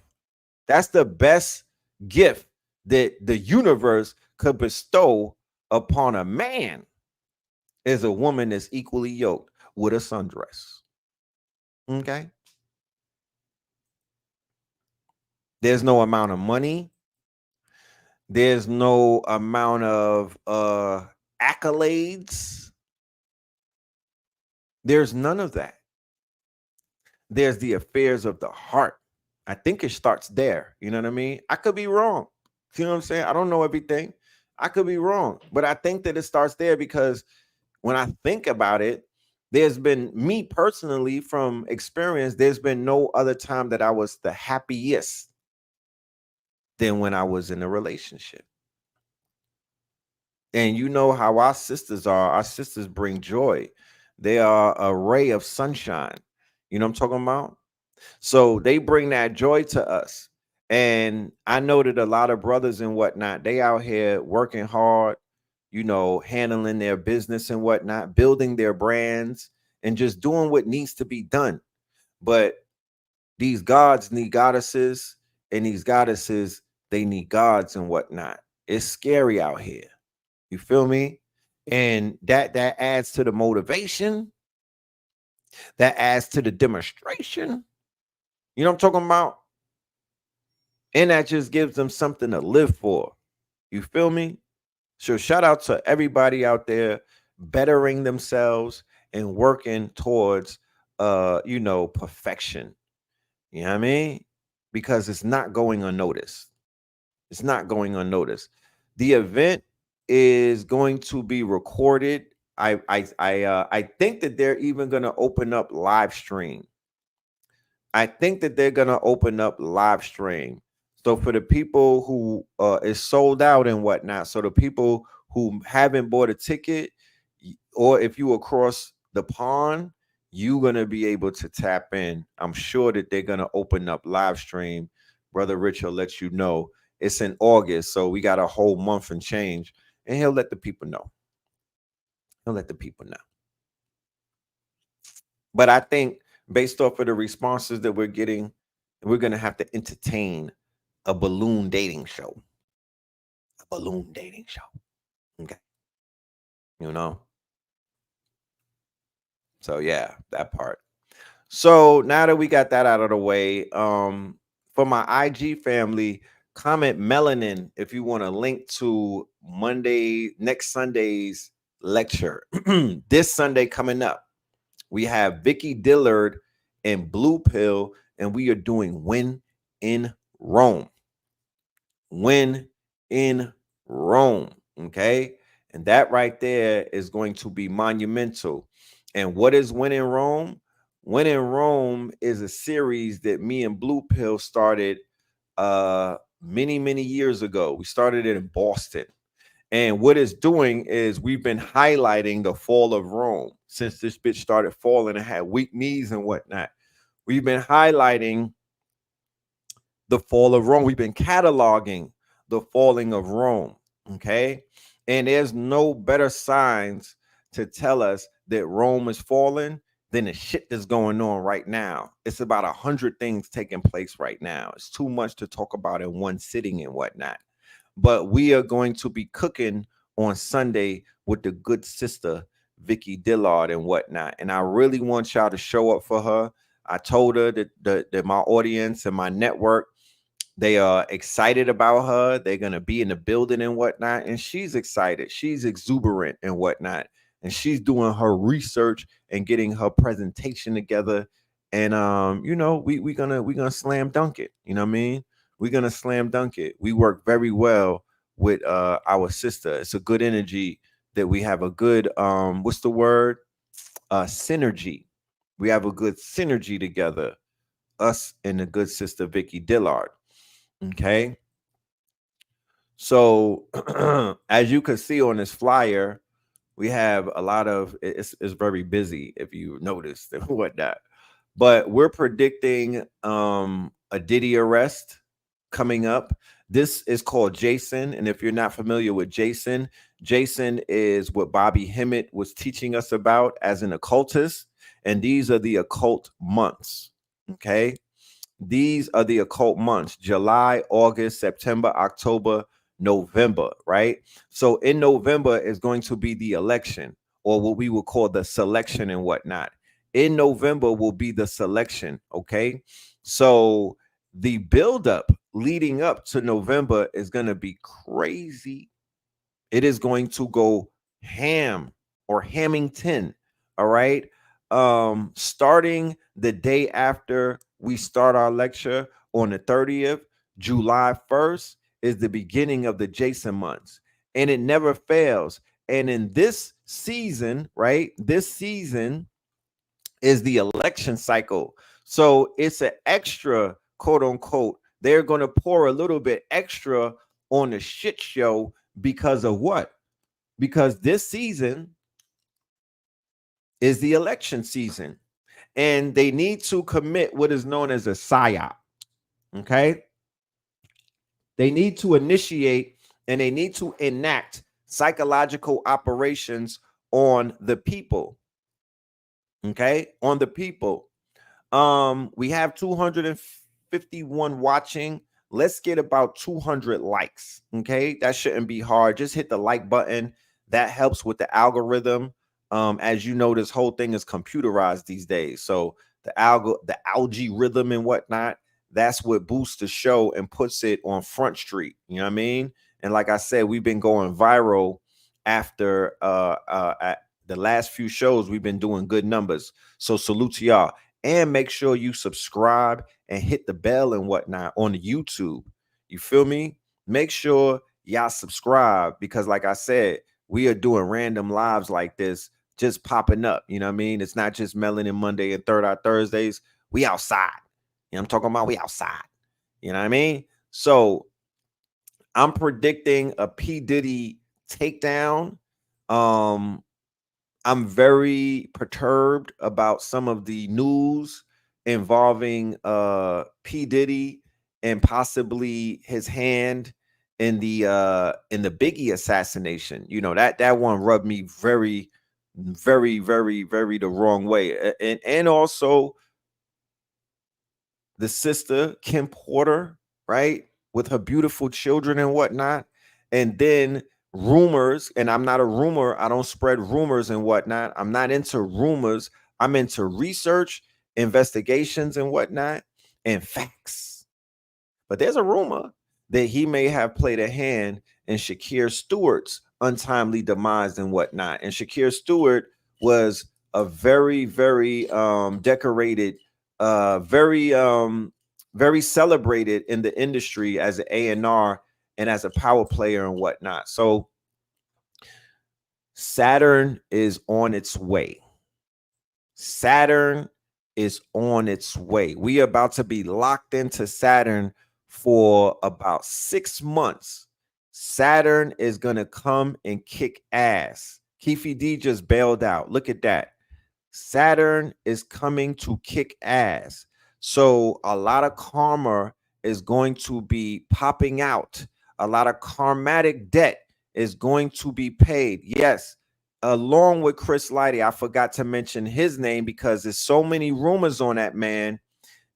That's the best gift that the universe could bestow upon a man, is a woman that's equally yoked with a sundress. Okay. There's no amount of money. There's no amount of accolades. There's none of that. There's the affairs of the heart. I think it starts there. You know what I mean? I could be wrong. You know what I'm saying? I don't know everything. I could be wrong, but I think that it starts there because when I think about it, there's been, me personally, from experience, there's been no other time that I was the happiest than when I was in a relationship. And you know how our sisters are. Our sisters bring joy. They are a ray of sunshine. You know what I'm talking about? So they bring that joy to us. And I know that a lot of brothers and whatnot, they out here working hard, you know, handling their business and whatnot, building their brands and just doing what needs to be done. But these gods need goddesses, and these goddesses, they need gods and whatnot. It's scary out here. You feel me? And that adds to the motivation. That adds to the demonstration. You know what I'm talking about? And that just gives them something to live for. You feel me? So shout out to everybody out there bettering themselves and working towards perfection. You know what I mean? Because it's not going unnoticed. It's not going unnoticed. The event is going to be recorded. I think that they're even going to open up live stream. I think that they're going to open up live stream. So for the people who is sold out and whatnot, so the people who haven't bought a ticket, or if you across the pond, you're going to be able to tap in. I'm sure that they're going to open up live stream. Brother Rich will let you know. It's in August, so we got a whole month and change, and he'll let the people know. He'll let the people know. But I think based off of the responses that we're getting, we're going to have to entertain a balloon dating show. A balloon dating show. Okay. You know? So yeah, that part. So now that we got that out of the way, for my IG family, comment Melanin if you want a link to next Sunday's lecture. This Sunday coming up, we have Vicky Dillard and Blue Pill, and we are doing When in Rome. When in Rome. Okay. And that right there is going to be monumental. And what is When in Rome? When in Rome is a series that me and Blue Pill started many years ago. We started it in Boston. And what it's doing is we've been highlighting the fall of Rome since this bitch started falling and had weak knees and whatnot. We've been highlighting the fall of Rome. We've been cataloging the falling of Rome. Okay. And there's no better signs to tell us that Rome is falling than the shit that's going on right now. It's about 100 things taking place right now. It's too much to talk about in one sitting and whatnot. But we are going to be cooking on Sunday with the good sister, Vicky Dillard and whatnot. And I really want y'all to show up for her. I told her that my audience and my network, they are excited about her. They're going to be in the building and whatnot. And she's excited. She's exuberant and whatnot. And she's doing her research and getting her presentation together. And we're gonna slam dunk it. You know what I mean? We're gonna slam dunk it. We work very well with our sister. It's a good energy that we have a good what's the word? Synergy. We have a good synergy together. Us and the good sister Vicky Dillard. Okay. So as you can see on this flyer, we have a lot of it's very busy if you noticed and whatnot. But we're predicting a Diddy arrest coming up. This is called J.A.S.O.N. And if you're not familiar with J.A.S.O.N, J.A.S.O.N is what Bobby Hemmett was teaching us about as an occultist. And these are the occult months. Okay. These are the occult months: July, August, September, October, November, right? So in November is going to be the election, or what we would call the selection and whatnot. In November will be the selection, okay? So the buildup leading up to November is going to be crazy. It is going to go ham or Hammington, all right? Starting the day after we start our lecture on the 30th, July 1st is the beginning of the J.A.S.O.N months, and it never fails. And in this season, right, this season is the election cycle. So it's an extra, quote unquote, they're going to pour a little bit extra on the shit show because of what? Because this season is the election season, and they need to commit what is known as a PSYOP. Okay. They need to initiate and they need to enact psychological operations on the people. Okay. On the people. We have 251 watching. Let's get about 200 likes. Okay. That shouldn't be hard. Just hit the like button. That helps with the algorithm. As you know, this whole thing is computerized these days. So the algae rhythm and whatnot, that's what boosts the show and puts it on Front Street. You know what I mean? And like I said, we've been going viral after The last few shows, we've been doing good numbers. So salute to y'all. And make sure you subscribe and hit the bell and whatnot on the YouTube. You feel me? Make sure y'all subscribe because, like I said, we are doing random lives like this just popping up. You know what I mean? It's not just Melanin Monday and Third Eye Thursdays. We outside. You know what I'm talking about? We outside. You know what I mean? So I'm predicting a P. Diddy takedown. I'm very perturbed about some of the news involving P. Diddy and possibly his hand in the Biggie assassination. You know, that one rubbed me very, very, very, very the wrong way. And also the sister, Kim Porter, right? With her beautiful children and whatnot. And then rumors, and I'm not a rumor, I don't spread rumors and whatnot. I'm not into rumors. I'm into research, investigations and whatnot, and facts. But there's a rumor that he may have played a hand in Shakir Stewart's untimely demise and whatnot. And Shakir Stewart was a very, very decorated, very celebrated in the industry as an A&R and as a power player and whatnot. So Saturn is on its way. Saturn is on its way. We are about to be locked into Saturn for about 6 months. Saturn is going to come and kick ass. Keefe D just bailed out. Look at that. Saturn is coming to kick ass. So a lot of karma is going to be popping out. A lot of karmatic debt is going to be paid. Yes, along with Chris Lighty. I forgot to mention his name because there's so many rumors on that man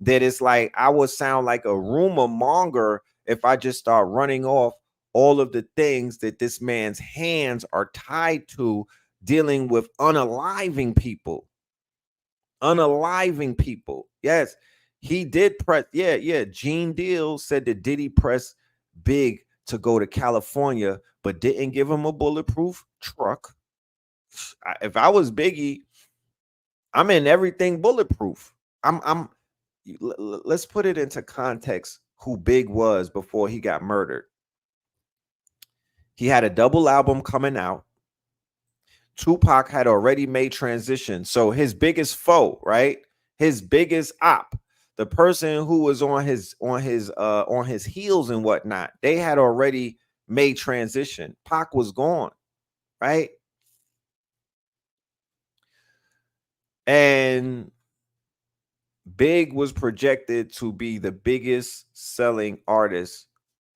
that it's like I would sound like a rumor monger if I just start running off all of the things that this man's hands are tied to, dealing with unaliving people. Unaliving people. Yes, he did press. Yeah. Gene Deal said that Diddy pressed Big to go to California, but didn't give him a bulletproof truck. If I was Biggie, I'm in everything bulletproof. Let's put it into context who Big was before he got murdered. He had a double album coming out. Tupac had already made transition. So his biggest foe, right? His biggest op, the person who was on his heels and whatnot, they had already made transition. Pac was gone, right? And Big was projected to be the biggest selling artist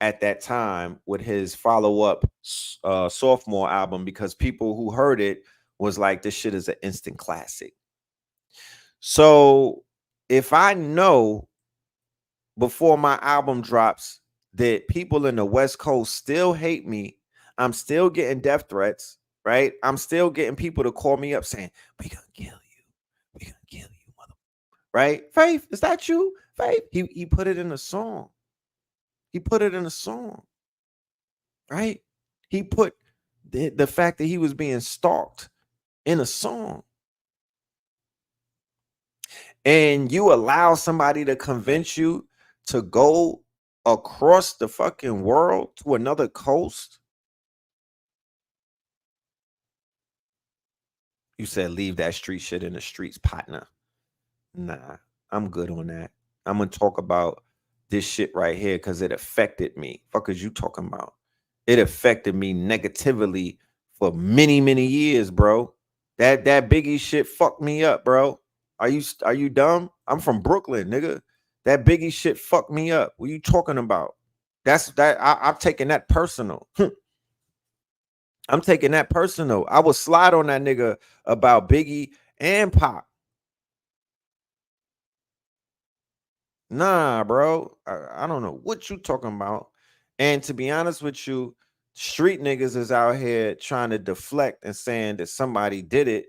at that time with his follow-up sophomore album, because people who heard it was like, this shit is an instant classic. So if I know before my album drops that people in the West Coast still hate me, I'm still getting death threats, right? I'm still getting people to call me up saying, we gonna kill you. We gonna kill you, mother. Right? Faith, is that you? Faith. He put it in a song. He put it in a song. Right? He put the fact that he was being stalked in a song. And you allow somebody to convince you to go across the fucking world to another coast. You said leave that street shit in the streets, partner. Nah, I'm good on that. I'm gonna talk about this shit right here because it affected me. Fuck is you talking about? It affected me negatively for many, many years, bro. That Biggie shit fucked me up, bro. Are you dumb? I'm from Brooklyn, nigga. That Biggie shit fucked me up. What are you talking about? I'm taking that personal. I'm taking that personal. I would slide on that nigga about Biggie and Pac. Nah, bro. I don't know what you talking about. And to be honest with you, street niggas is out here trying to deflect and saying that somebody did it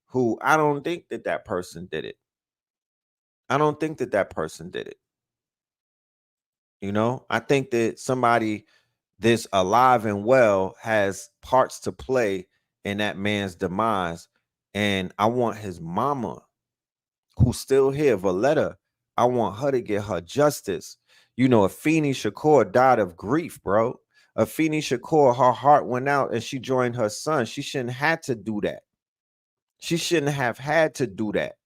who I don't think that person did it. I don't think that person did it. You know, I think that somebody that's alive and well has parts to play in that man's demise. And I want his mama, who's still here, Valletta, I want her to get her justice. You know, Afeni Shakur died of grief, bro. Afeni Shakur, her heart went out and she joined her son. She shouldn't have to do that. She shouldn't have had to do that.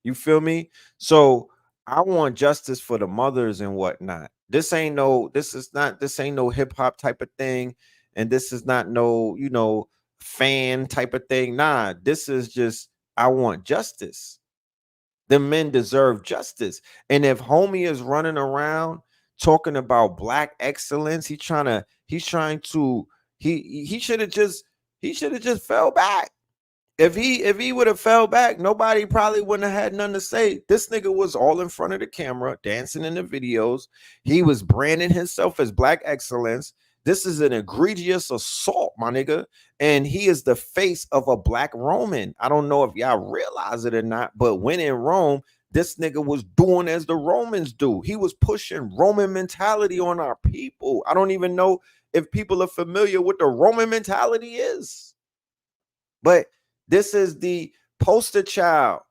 You feel me? So I want justice for the mothers and whatnot. This ain't no hip hop type of thing. And this is not no, you know, fan type of thing. Nah, this is just, I want justice. The men deserve justice. And if homie is running around talking about black excellence, he should have just fell back. If he would have fell back, nobody probably wouldn't have had nothing to say. This nigga was all in front of the camera, dancing in the videos. He was branding himself as black excellence. This is an egregious assault, my nigga. And he is the face of a black Roman. I don't know if y'all realize it or not, but when in Rome, this nigga was doing as the Romans do. He was pushing Roman mentality on our people. I don't even know if people are familiar with the Roman mentality is. But this is the poster child.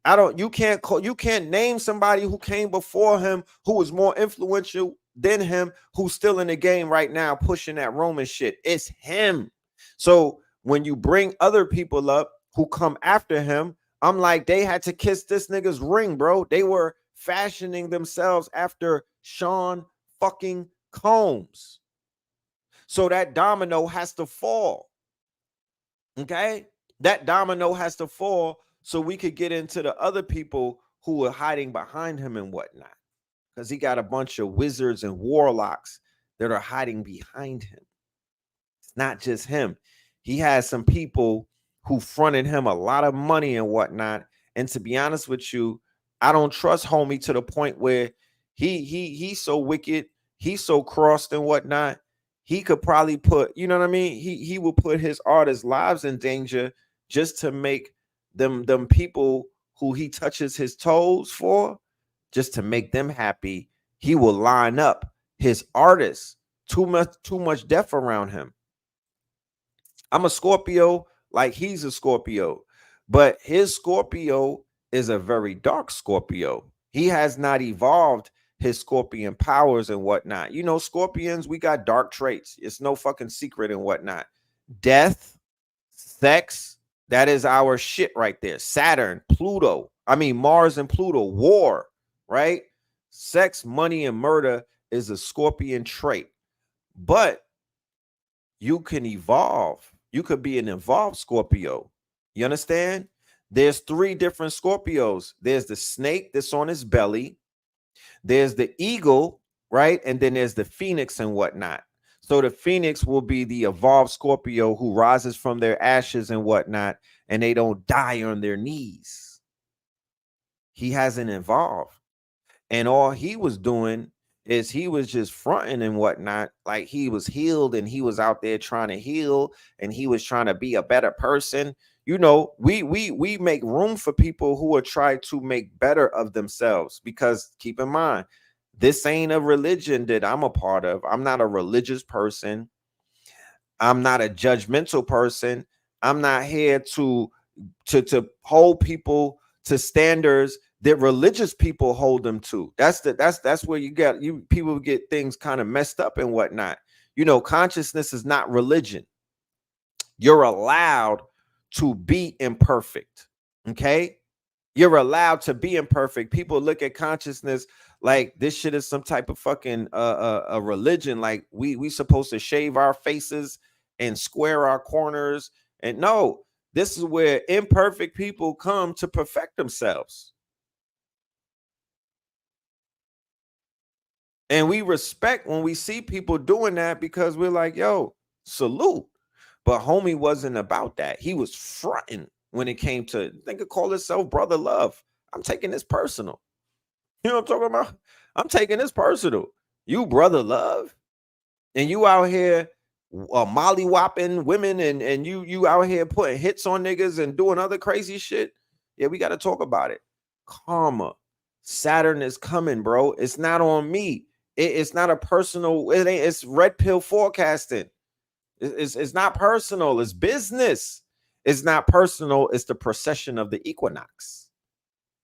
You can't name somebody who came before him who was more influential than him, who's still in the game right now pushing that Roman shit. It's him. So when you bring other people up who come after him, I'm like, they had to kiss this nigga's ring, bro. They were fashioning themselves after Sean fucking Combs. So that domino has to fall. Okay? That domino has to fall so we could get into the other people who are hiding behind him and whatnot. Because he got a bunch of wizards and warlocks that are hiding behind him. It's not just him. He has some people who fronted him a lot of money and whatnot. And to be honest with you, I don't trust homie to the point where he's so wicked, he's so crossed and whatnot. He could probably put, you know what I mean? He will put his artists' lives in danger just to make them people who he touches his toes for, just to make them happy. He will line up his artists. Too much death around him. I'm a Scorpio, like he's a Scorpio, but his Scorpio is a very dark Scorpio. He has not evolved his scorpion powers and whatnot. You know, scorpions, we got dark traits. It's no fucking secret and whatnot. Death, sex, that is our shit right there. Saturn, Mars and Pluto, war, right? Sex, money, and murder is a scorpion trait. But you can evolve. You could be an evolved Scorpio. You understand? There's 3 different Scorpios. There's the snake that's on his belly. There's the eagle, right? And then there's the phoenix and whatnot. So the phoenix will be the evolved Scorpio who rises from their ashes and whatnot, and they don't die on their knees. He hasn't evolved. And all he was doing is he was just fronting and whatnot, like he was healed and he was out there trying to heal and he was trying to be a better person. You know, we make room for people who are trying to make better of themselves, because keep in mind, this ain't a religion that I'm a part of. I'm not a religious person. I'm not a judgmental person. I'm not here to hold people to standards that religious people hold them to. That's where people get things kind of messed up and whatnot. You know, consciousness is not religion. You're allowed to be imperfect. Okay, you're allowed to be imperfect. People look at consciousness like this shit is some type of fucking a religion. Like we supposed to shave our faces and square our corners. And no, this is where imperfect people come to perfect themselves. And we respect when we see people doing that, because we're like, yo, salute. But homie wasn't about that. He was fronting when it came to, think of call itself brother love. I'm taking this personal. You know what I'm talking about? I'm taking this personal. You brother love. And you out here molly-whopping women and you out here putting hits on niggas and doing other crazy shit. Yeah, we got to talk about it. Karma. Saturn is coming, bro. It's not on me. It's not a personal, it's red pill forecasting. It's not personal, it's business. It's not personal. It's the precession of the equinox.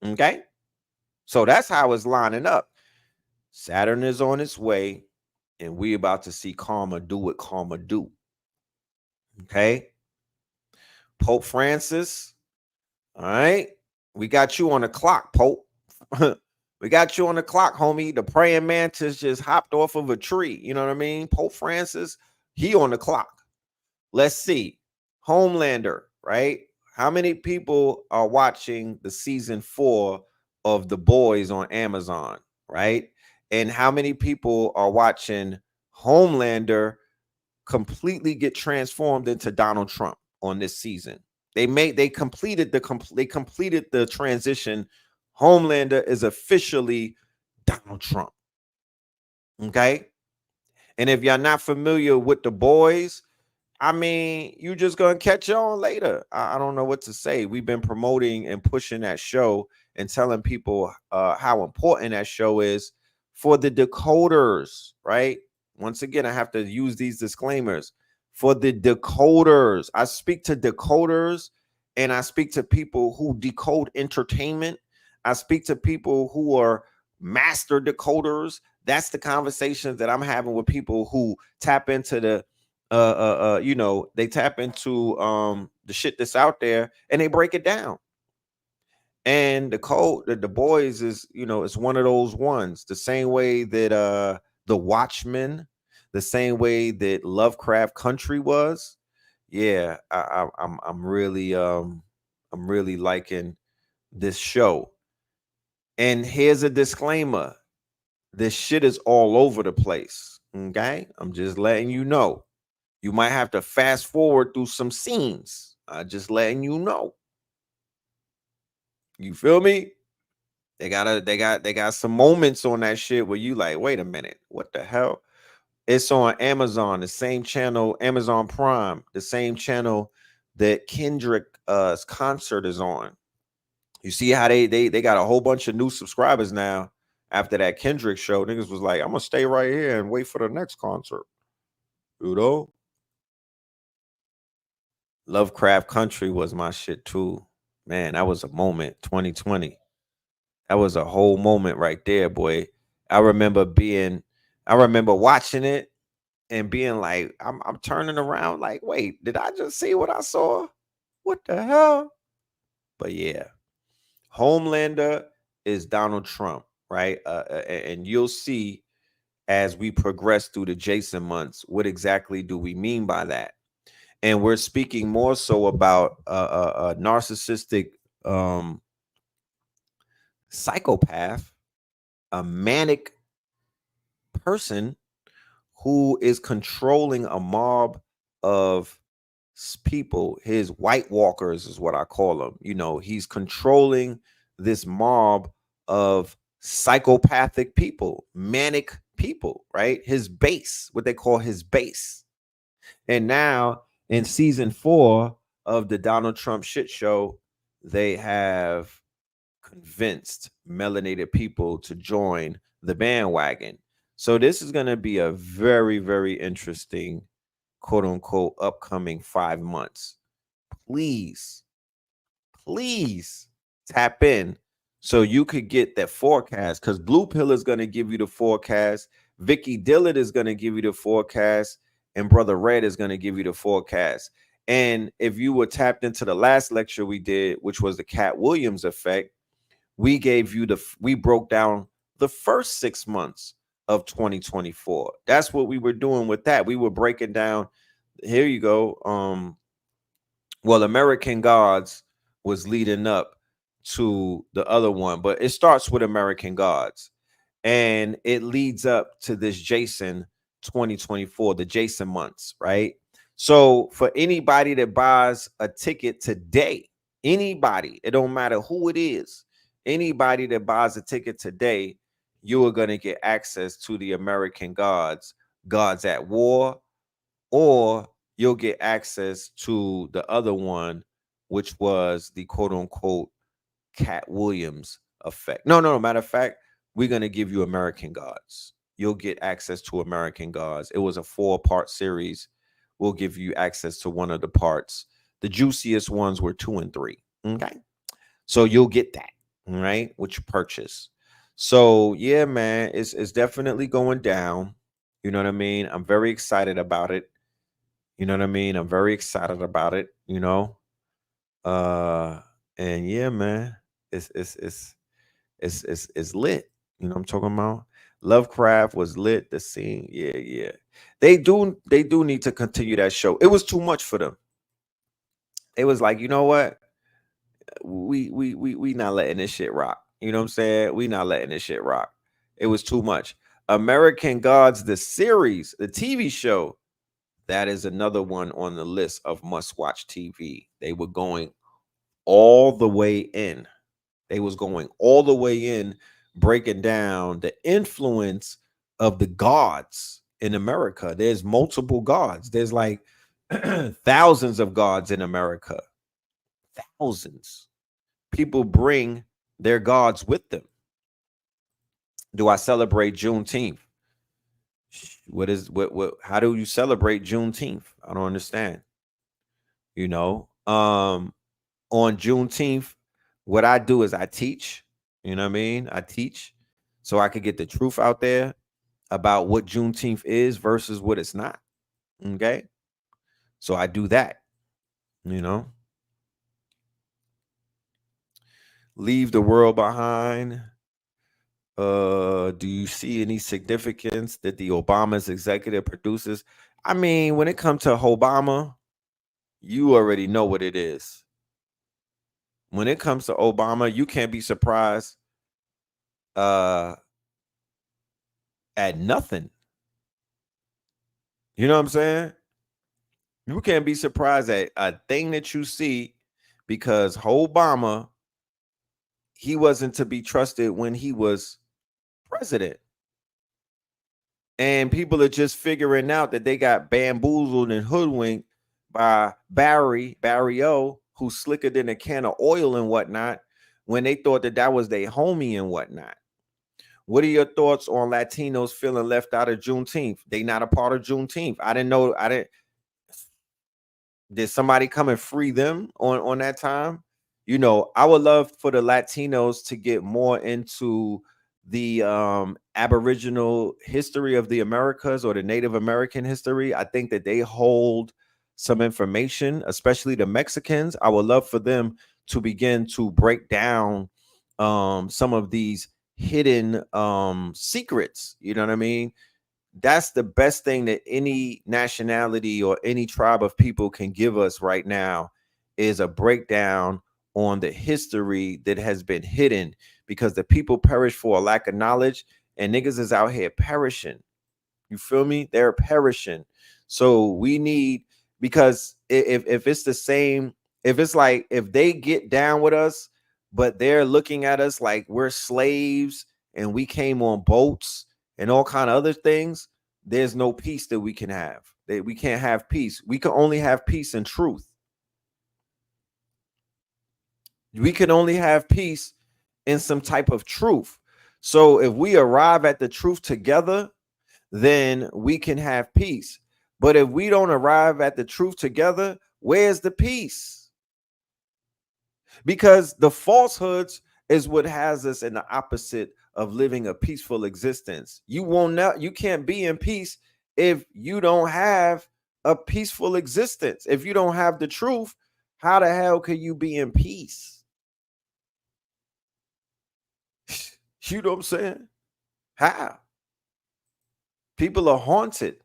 Okay. So that's how it's lining up. Saturn is on its way, and we about to see karma do what karma do. Okay. Pope Francis. All right. We got you on the clock, Pope. We got you on the clock, homie. The praying mantis just hopped off of a tree. You know what I mean? Pope Francis, he on the clock. Let's see. Homelander, right? How many people are watching the season 4 of The Boys on Amazon, right? And how many people are watching Homelander completely get transformed into Donald Trump on this season? They completed the transition. Homelander is officially Donald Trump. Okay? And if you're not familiar with The Boys, I mean, you just gonna catch on later. I don't know what to say. We've been promoting and pushing that show and telling people how important that show is for the decoders, right? Once again, I have to use these disclaimers. For the decoders, I speak to decoders and I speak to people who decode entertainment. I speak to people who are master decoders. That's the conversations that I'm having with people who tap into the you know, they tap into the shit that's out there and they break it down. And the code that The Boys is, you know, it's one of those ones, the same way that The Watchmen, the same way that Lovecraft Country was. Yeah, I'm really liking this show. And here's a disclaimer. This shit is all over the place. Okay? I'm just letting you know. You might have to fast forward through some scenes. Just letting you know. You feel me? They got some moments on that shit where you like, wait a minute, what the hell? It's on Amazon, the same channel, Amazon Prime, the same channel that Kendrick's concert is on. You see how they got a whole bunch of new subscribers now after that Kendrick show. Niggas was like, I'm gonna stay right here and wait for the next concert. You know? Lovecraft Country was my shit too. Man, that was a moment. 2020. That was a whole moment right there, boy. I remember watching it and being like, I'm turning around like, wait, did I just see what I saw? What the hell? But yeah, Homelander is Donald Trump, right? And you'll see as we progress through the J.A.S.O.N months, what exactly do we mean by that? And we're speaking more so about a narcissistic psychopath, a manic person who is controlling a mob of people. His White Walkers is what I call them. You know, he's controlling this mob of psychopathic people, manic people, right? His base, what they call his base. And now in season 4 of the Donald Trump shit show, they have convinced melanated people to join the bandwagon. So this is going to be a very, very interesting, quote unquote, upcoming 5 months. Please tap in so you could get that forecast, because Blue Pill is going to give you the forecast. Vicky Dillard is going to give you the forecast. And Brother Red is going to give you the forecast. And if you were tapped into the last lecture we did, which was the Cat Williams effect, we broke down the first 6 months of 2024. That's what we were doing with that. We were breaking down. Here you go. Well, American Gods was leading up to the other one, but it starts with American Gods and it leads up to this J.A.S.O.N 2024, the J.A.S.O.N months, right? So for anybody that buys a ticket today, anybody, it don't matter who it is, anybody that buys a ticket today, you are going to get access to the American Gods at War, or you'll get access to the other one, which was the quote unquote Cat Williams effect. No, matter of fact, we're going to give you American Gods. You'll get access to American Gods. It was a 4-part series. We'll give you access to one of the parts. The juiciest ones were 2 and 3. Okay. So you'll get that, right, with your purchase. So yeah, man, it's definitely going down. You know what I mean? I'm very excited about it. You know what I mean? I'm very excited about it, you know. And yeah, man, it's lit. You know what I'm talking about? Lovecraft was lit. The scene, yeah, yeah. They do need to continue that show. It was too much for them. It was like, you know what? We not letting this shit rock. You know what I'm saying? We not letting this shit rock. It was too much. American Gods, the series, the TV show, that is another one on the list of must-watch TV. They were going all the way in. They was going all the way in, breaking down the influence of the gods in America. There's multiple gods. There's like thousands of gods in America. Thousands. People bring their gods with them. Do I celebrate Juneteenth? What how do you celebrate Juneteenth? I don't understand. You know, on Juneteenth, what I do is I teach, you know what I mean? I teach so I could get the truth out there about what Juneteenth is versus what it's not. Okay. So I do that, you know. Leave the world behind. Do you see any significance that the Obama's executive produces? I mean, when it comes to Obama, you already know what it is. When it comes to Obama, you can't be surprised at nothing. You know what I'm saying? You can't be surprised at a thing that you see because Obama, he wasn't to be trusted when he was president. And people are just figuring out that they got bamboozled and hoodwinked by Barry O, who's slicker than a can of oil and whatnot, when they thought that that was their homie and whatnot. What are your thoughts on Latinos feeling left out of Juneteenth? They not a part of Juneteenth. I didn't know. Did somebody come and free them on that time? You know, I would love for the Latinos to get more into the Aboriginal history of the Americas or the Native American history. I think that they hold some information, especially the Mexicans. I would love for them to begin to break down some of these hidden secrets. You know what I mean? That's the best thing that any nationality or any tribe of people can give us right now is a breakdown on the history that has been hidden, because the people perish for a lack of knowledge, and niggas is out here perishing. You feel me? They're perishing. So we need, because if it's the same, if it's like, if they get down with us, but they're looking at us like we're slaves and we came on boats and all kind of other things, there's no peace that we can have. We can't have peace. We can only have peace and truth. We can only have peace in some type of truth. So if we arrive at the truth together, then we can have peace. But if we don't arrive at the truth together, where's the peace? Because the falsehoods is what has us in the opposite of living a peaceful existence. You can't be in peace if you don't have a peaceful existence. If you don't have the truth, how the hell can you be in peace? You know what I'm saying? How? People are haunted.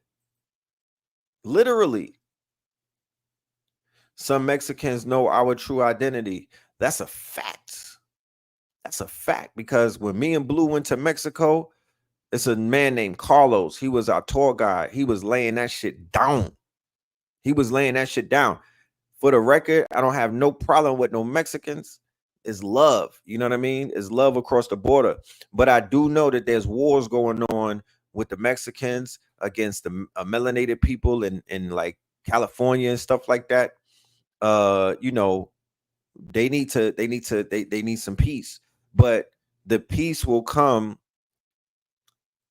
Literally. Some Mexicans know our true identity. That's a fact. That's a fact, because when me and Blue went to Mexico, it's a man named Carlos. He was our tour guide. He was laying that shit down. He was laying that shit down. For the record, I don't have no problem with no Mexicans. It's love. You know what I mean? It's love across the border. But I do know that there's wars going on with the Mexicans against the melanated people in like California and stuff like that. You know, they need some peace. But the peace will come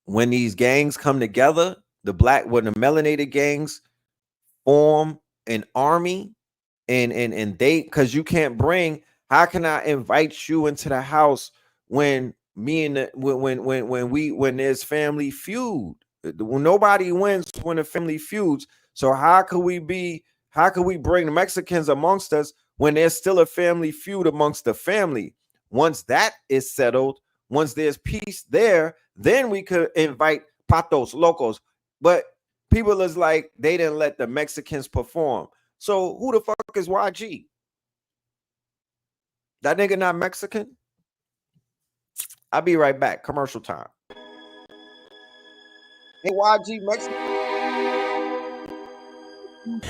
when these gangs come together. When the melanated gangs form an army, and they, because you can't bring, how can I invite you into the house when me and when there's family feud? When nobody wins when the family feuds. So how could we bring the Mexicans amongst us when there's still a family feud amongst the family? Once that is settled, once there's peace there, then we could invite patos locos. But people is like, they didn't let the Mexicans perform. So who the fuck is YG? That nigga not Mexican? I'll be right back. Commercial time. Hey, YG Mexican?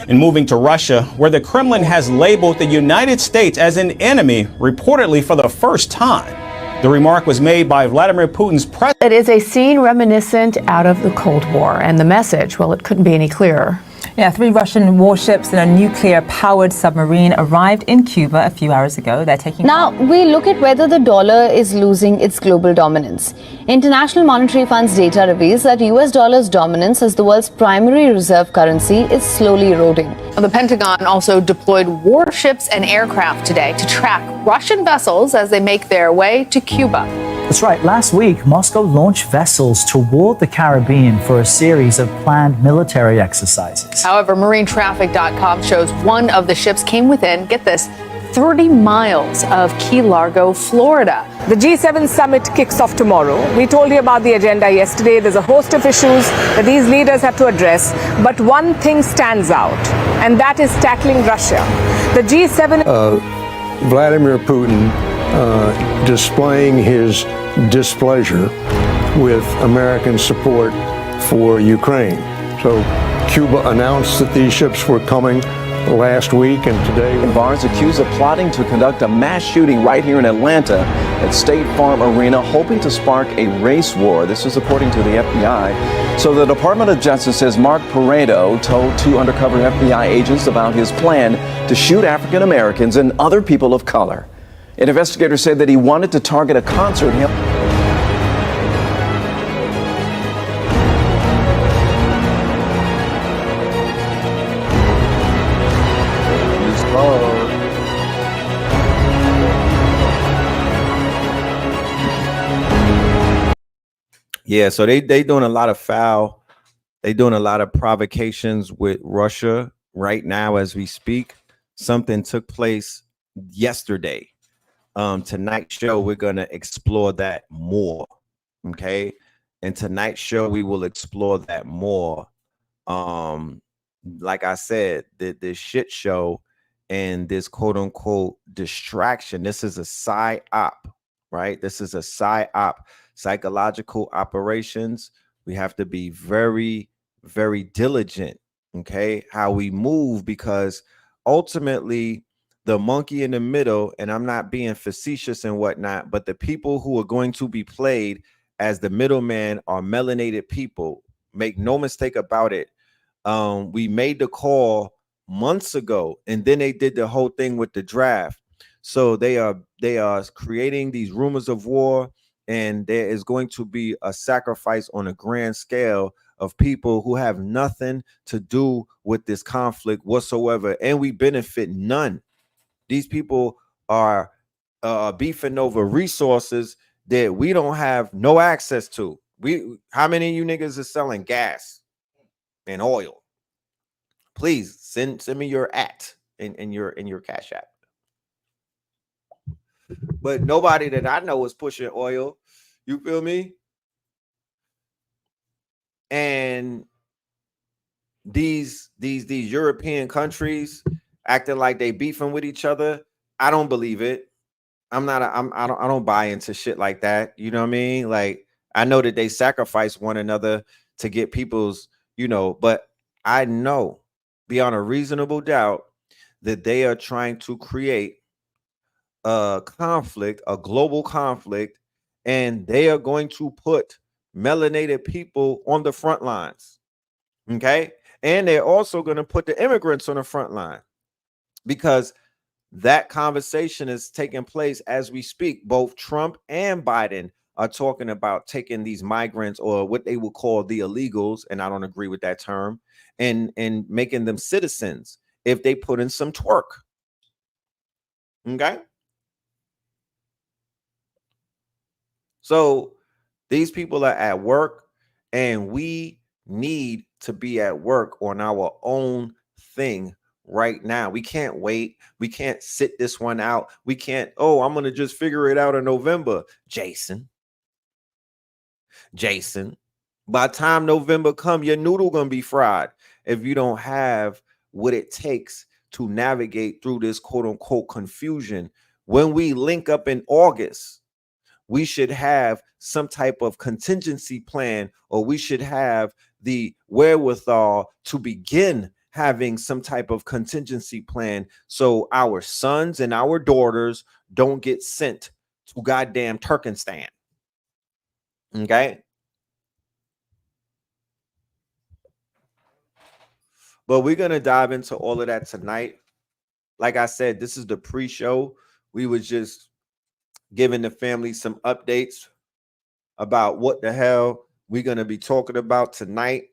And moving to Russia, where the Kremlin has labeled the United States as an enemy, reportedly for the first time. The remark was made by Vladimir Putin's president. It is a scene reminiscent out of the Cold War, and the message, well, it couldn't be any clearer. Yeah, 3 Russian warships and a nuclear-powered submarine arrived in Cuba a few hours ago. They're taking... Now, we look at whether the dollar is losing its global dominance. International Monetary Fund's data reveals that US dollar's dominance as the world's primary reserve currency is slowly eroding. The Pentagon also deployed warships and aircraft today to track Russian vessels as they make their way to Cuba. That's right. Last week, Moscow launched vessels toward the Caribbean for a series of planned military exercises. However, MarineTraffic.com shows one of the ships came within, get this, 30 miles of Key Largo, Florida. The G7 summit kicks off tomorrow. We told you about the agenda yesterday. There's a host of issues that these leaders have to address. But one thing stands out, and that is tackling Russia. The G7... Vladimir Putin displaying his displeasure with American support for Ukraine. So Cuba announced that these ships were coming last week, and today... Barnes accused of plotting to conduct a mass shooting right here in Atlanta at State Farm Arena, hoping to spark a race war. This is according to the FBI. So the Department of Justice says Mark Pareto told 2 undercover FBI agents about his plan to shoot African Americans and other people of color. An investigator said that he wanted to target a concert held... Yeah, so they doing a lot of foul. They doing a lot of provocations with Russia right now as we speak. Something took place yesterday. Tonight's show, we're gonna explore that more. Okay, and tonight's show we will explore that more. Like I said, this shit show and this quote unquote distraction. This is a psyop, right? This is a psyop. Psychological operations. We have to be very, very diligent, okay, how we move, because ultimately the monkey in the middle, and I'm not being facetious and whatnot, but the people who are going to be played as the middleman are melanated people. Make no mistake about it. We made the call months ago, and then they did the whole thing with the draft. So they are creating these rumors of war. And there is going to be a sacrifice on a grand scale of people who have nothing to do with this conflict whatsoever. And we benefit none. These people are beefing over resources that we don't have no access to. How many of you niggas are selling gas and oil? Please send me your in your Cash App. But nobody that I know is pushing oil. You feel me? And these European countries acting like they beefing with each other. I don't believe it. I don't buy into shit like that. You know what I mean? Like, I know that they sacrifice one another to get people's, but I know beyond a reasonable doubt that they are trying to create a conflict, a global conflict, and they are going to put melanated people on the front lines. Okay. And they're also going to put the immigrants on the front line, because that conversation is taking place as we speak. Both Trump and Biden are talking about taking these migrants, or what they will call the illegals, and I don't agree with that term, and making them citizens if they put in some twerk. Okay. So these people are at work, and we need to be at work on our own thing right now. We can't wait. We can't sit this one out. We can't, oh, I'm going to just figure it out in November. Jason, by the time November come, your noodle going to be fried if you don't have what it takes to navigate through this quote unquote confusion. When we link up in August, we should have some type of contingency plan, or we should have the wherewithal to begin having some type of contingency plan so our sons and our daughters don't get sent to goddamn Turkmenistan. Okay. But we're going to dive into all of that tonight. Like I said, this is the pre-show. We was just giving the family some updates about what the hell we're going to be talking about tonight.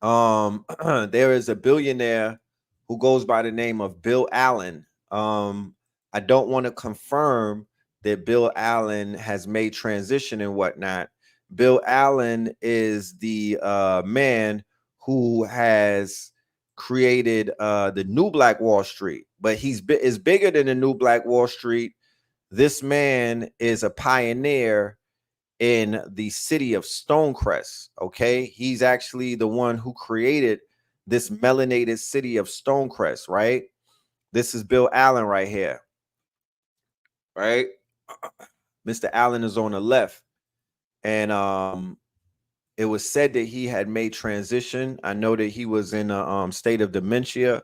There is a billionaire who goes by the name of Bill Allen. I don't want to confirm that Bill Allen has made transition and whatnot. Bill Allen is the man who has created the new Black Wall Street, but is bigger than the new Black Wall Street. This man is a pioneer in the city of Stonecrest. Okay, he's actually the one who created this melanated city of Stonecrest, right? This is Bill Allen right here, right? Mr. Allen is on the left, and it was said that he had made transition. I know that he was in a state of dementia,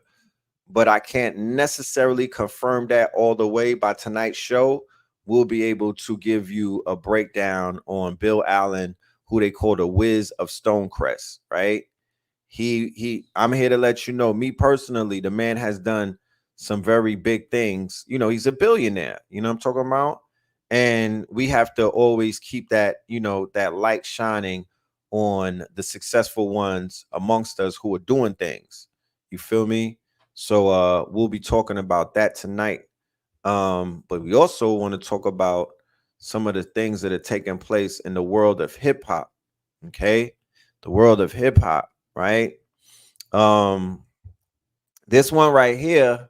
but I can't necessarily confirm that all the way. By tonight's show, we'll be able to give you a breakdown on Bill Allen, who they call the Wiz of Stonecrest, right? I'm here to let you know, me personally, the man has done some very big things. You know, he's a billionaire, you know what I'm talking about? And we have to always keep that, you know, that light shining on the successful ones amongst us who are doing things. You feel me? So we'll be talking about that tonight. But we also want to talk about some of the things that are taking place in the world of hip hop. Okay, the world of hip hop, right? This one right here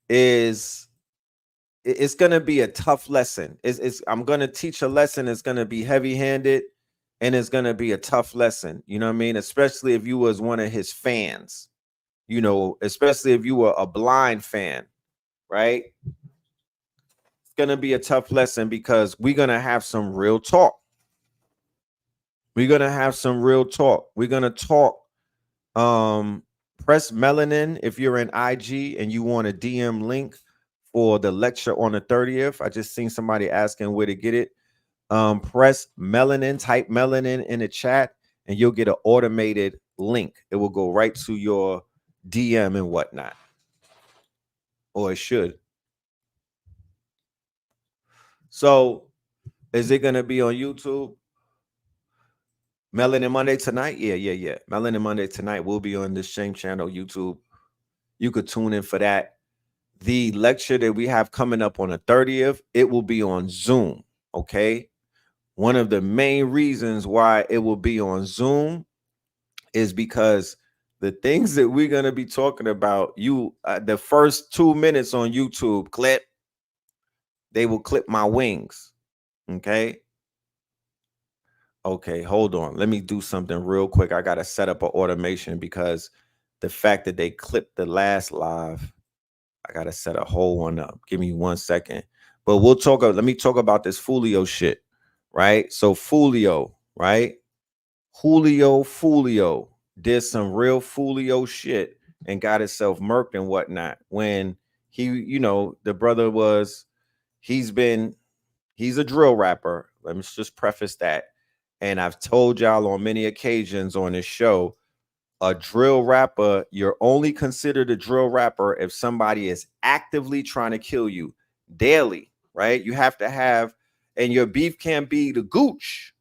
it's gonna be a tough lesson. I'm gonna teach a lesson. It's gonna be heavy-handed, and it's gonna be a tough lesson. You know what I mean? Especially if you was one of his fans. You know, especially if you were a blind fan, right? It's gonna be a tough lesson because we're gonna have some real talk. We're gonna have some real talk. We're gonna talk. Press Melanin if you're in IG and you want a DM link for the lecture on the 30th. I just seen somebody asking where to get it. Press Melanin, type Melanin in the chat, and you'll get an automated link. It will go right to your DM and whatnot, or it should. So, is it gonna be on YouTube? Melanin Monday tonight? Yeah. Melanin Monday tonight will be on this same channel, YouTube. You could tune in for that. The lecture that we have coming up on the 30th, it will be on Zoom. Okay. One of the main reasons why it will be on Zoom is because the things that we're going to be talking about, the first 2 minutes on YouTube clip, they will clip my wings. Okay. Okay, hold on. Let me do something real quick. I got to set up an automation because the fact that they clipped the last live, I got to set a whole one up. Give me 1 second. But let me talk about this Fulio shit, right? So Fulio, right? Fulio did some real Fulio shit and got himself murked and whatnot. When he, you know, the brother he's a drill rapper. Let me just preface that. And I've told y'all on many occasions on this show, a drill rapper, you're only considered a drill rapper if somebody is actively trying to kill you daily, right? You have to have, and your beef can't be the gooch.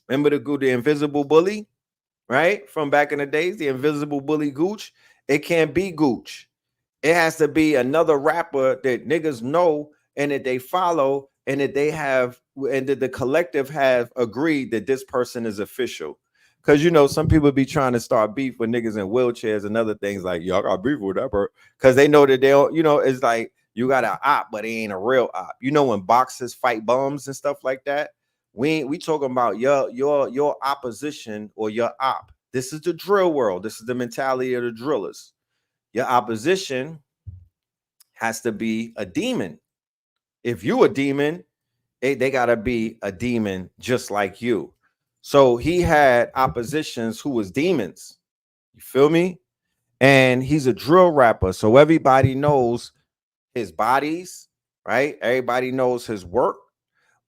Remember the invisible bully, right? From back in the days, the invisible bully gooch. It can't be gooch. It has to be another rapper that niggas know and that they follow and that they have and that the collective have agreed that this person is official. Because you know, some people be trying to start beef with niggas in wheelchairs and other things like, y'all got beef with that bro. Because they know that they'll, you know, it's like you got an op, but he ain't a real op. You know, when boxers fight bums and stuff like that, we talking about your opposition or your op. This is the drill world. This is the mentality of the drillers. Your opposition has to be a demon. If you a demon, they gotta be a demon just like you. So he had oppositions who was demons. You feel me? And he's a drill rapper. So everybody knows his bodies, right? Everybody knows his work.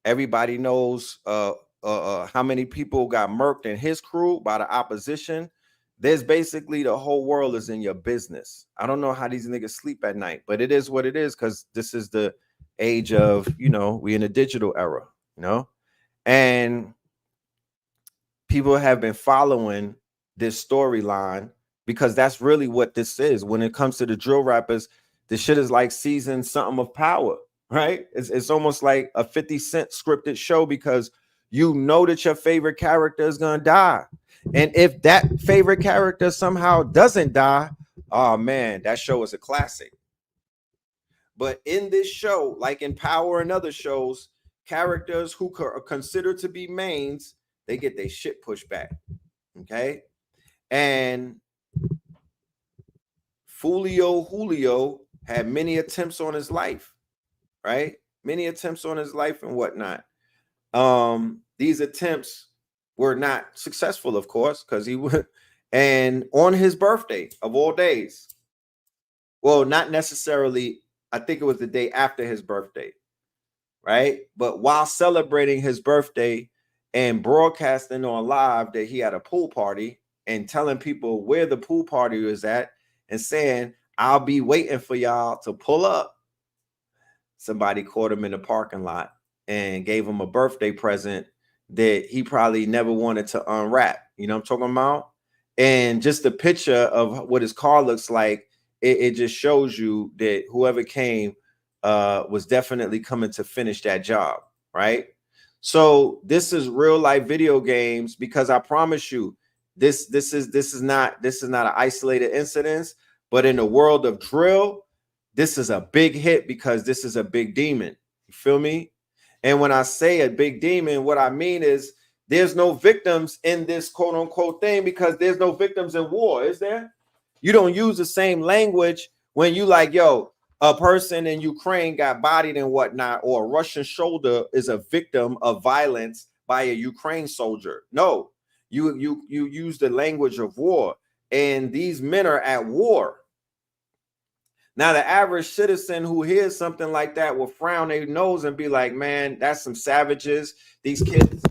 Everybody knows how many people got murked in his crew by the opposition. There's basically the whole world is in your business. I don't know how these niggas sleep at night, but it is what it is because this is the age of, you know, we in a digital era, you know, and people have been following this storyline because that's really what this is. When it comes to the drill rappers, this shit is like season something of power, right? It's almost like a 50 Cent scripted show because you know that your favorite character is gonna die. And if that favorite character somehow doesn't die, oh man, that show is a classic. But in this show, like in Power and other shows, characters who are considered to be mains, they get their shit pushed back. Okay. And Julio had many attempts on his life, right? Many attempts on his life and whatnot. These attempts were not successful, of course, because he would. And on his birthday of all days, well, not necessarily, I think it was the day after his birthday, right? But while celebrating his birthday and broadcasting on live that he had a pool party and telling people where the pool party was at and saying, I'll be waiting for y'all to pull up, somebody caught him in the parking lot and gave him a birthday present that he probably never wanted to unwrap. You know what I'm talking about? And just the picture of what his car looks like, it just shows you that whoever came was definitely coming to finish that job, right? So this is real life video games because I promise you, this is not an isolated incident, but in the world of drill, this is a big hit because this is a big demon. You feel me? And when I say a big demon, what I mean is there's no victims in this quote unquote thing because there's no victims in war, is there? You don't use the same language when you like, yo, a person in Ukraine got bodied and whatnot, or a Russian soldier is a victim of violence by a Ukraine soldier. No, you use the language of war, and these men are at war. Now, the average citizen who hears something like that will frown their nose and be like, man, that's some savages. These kids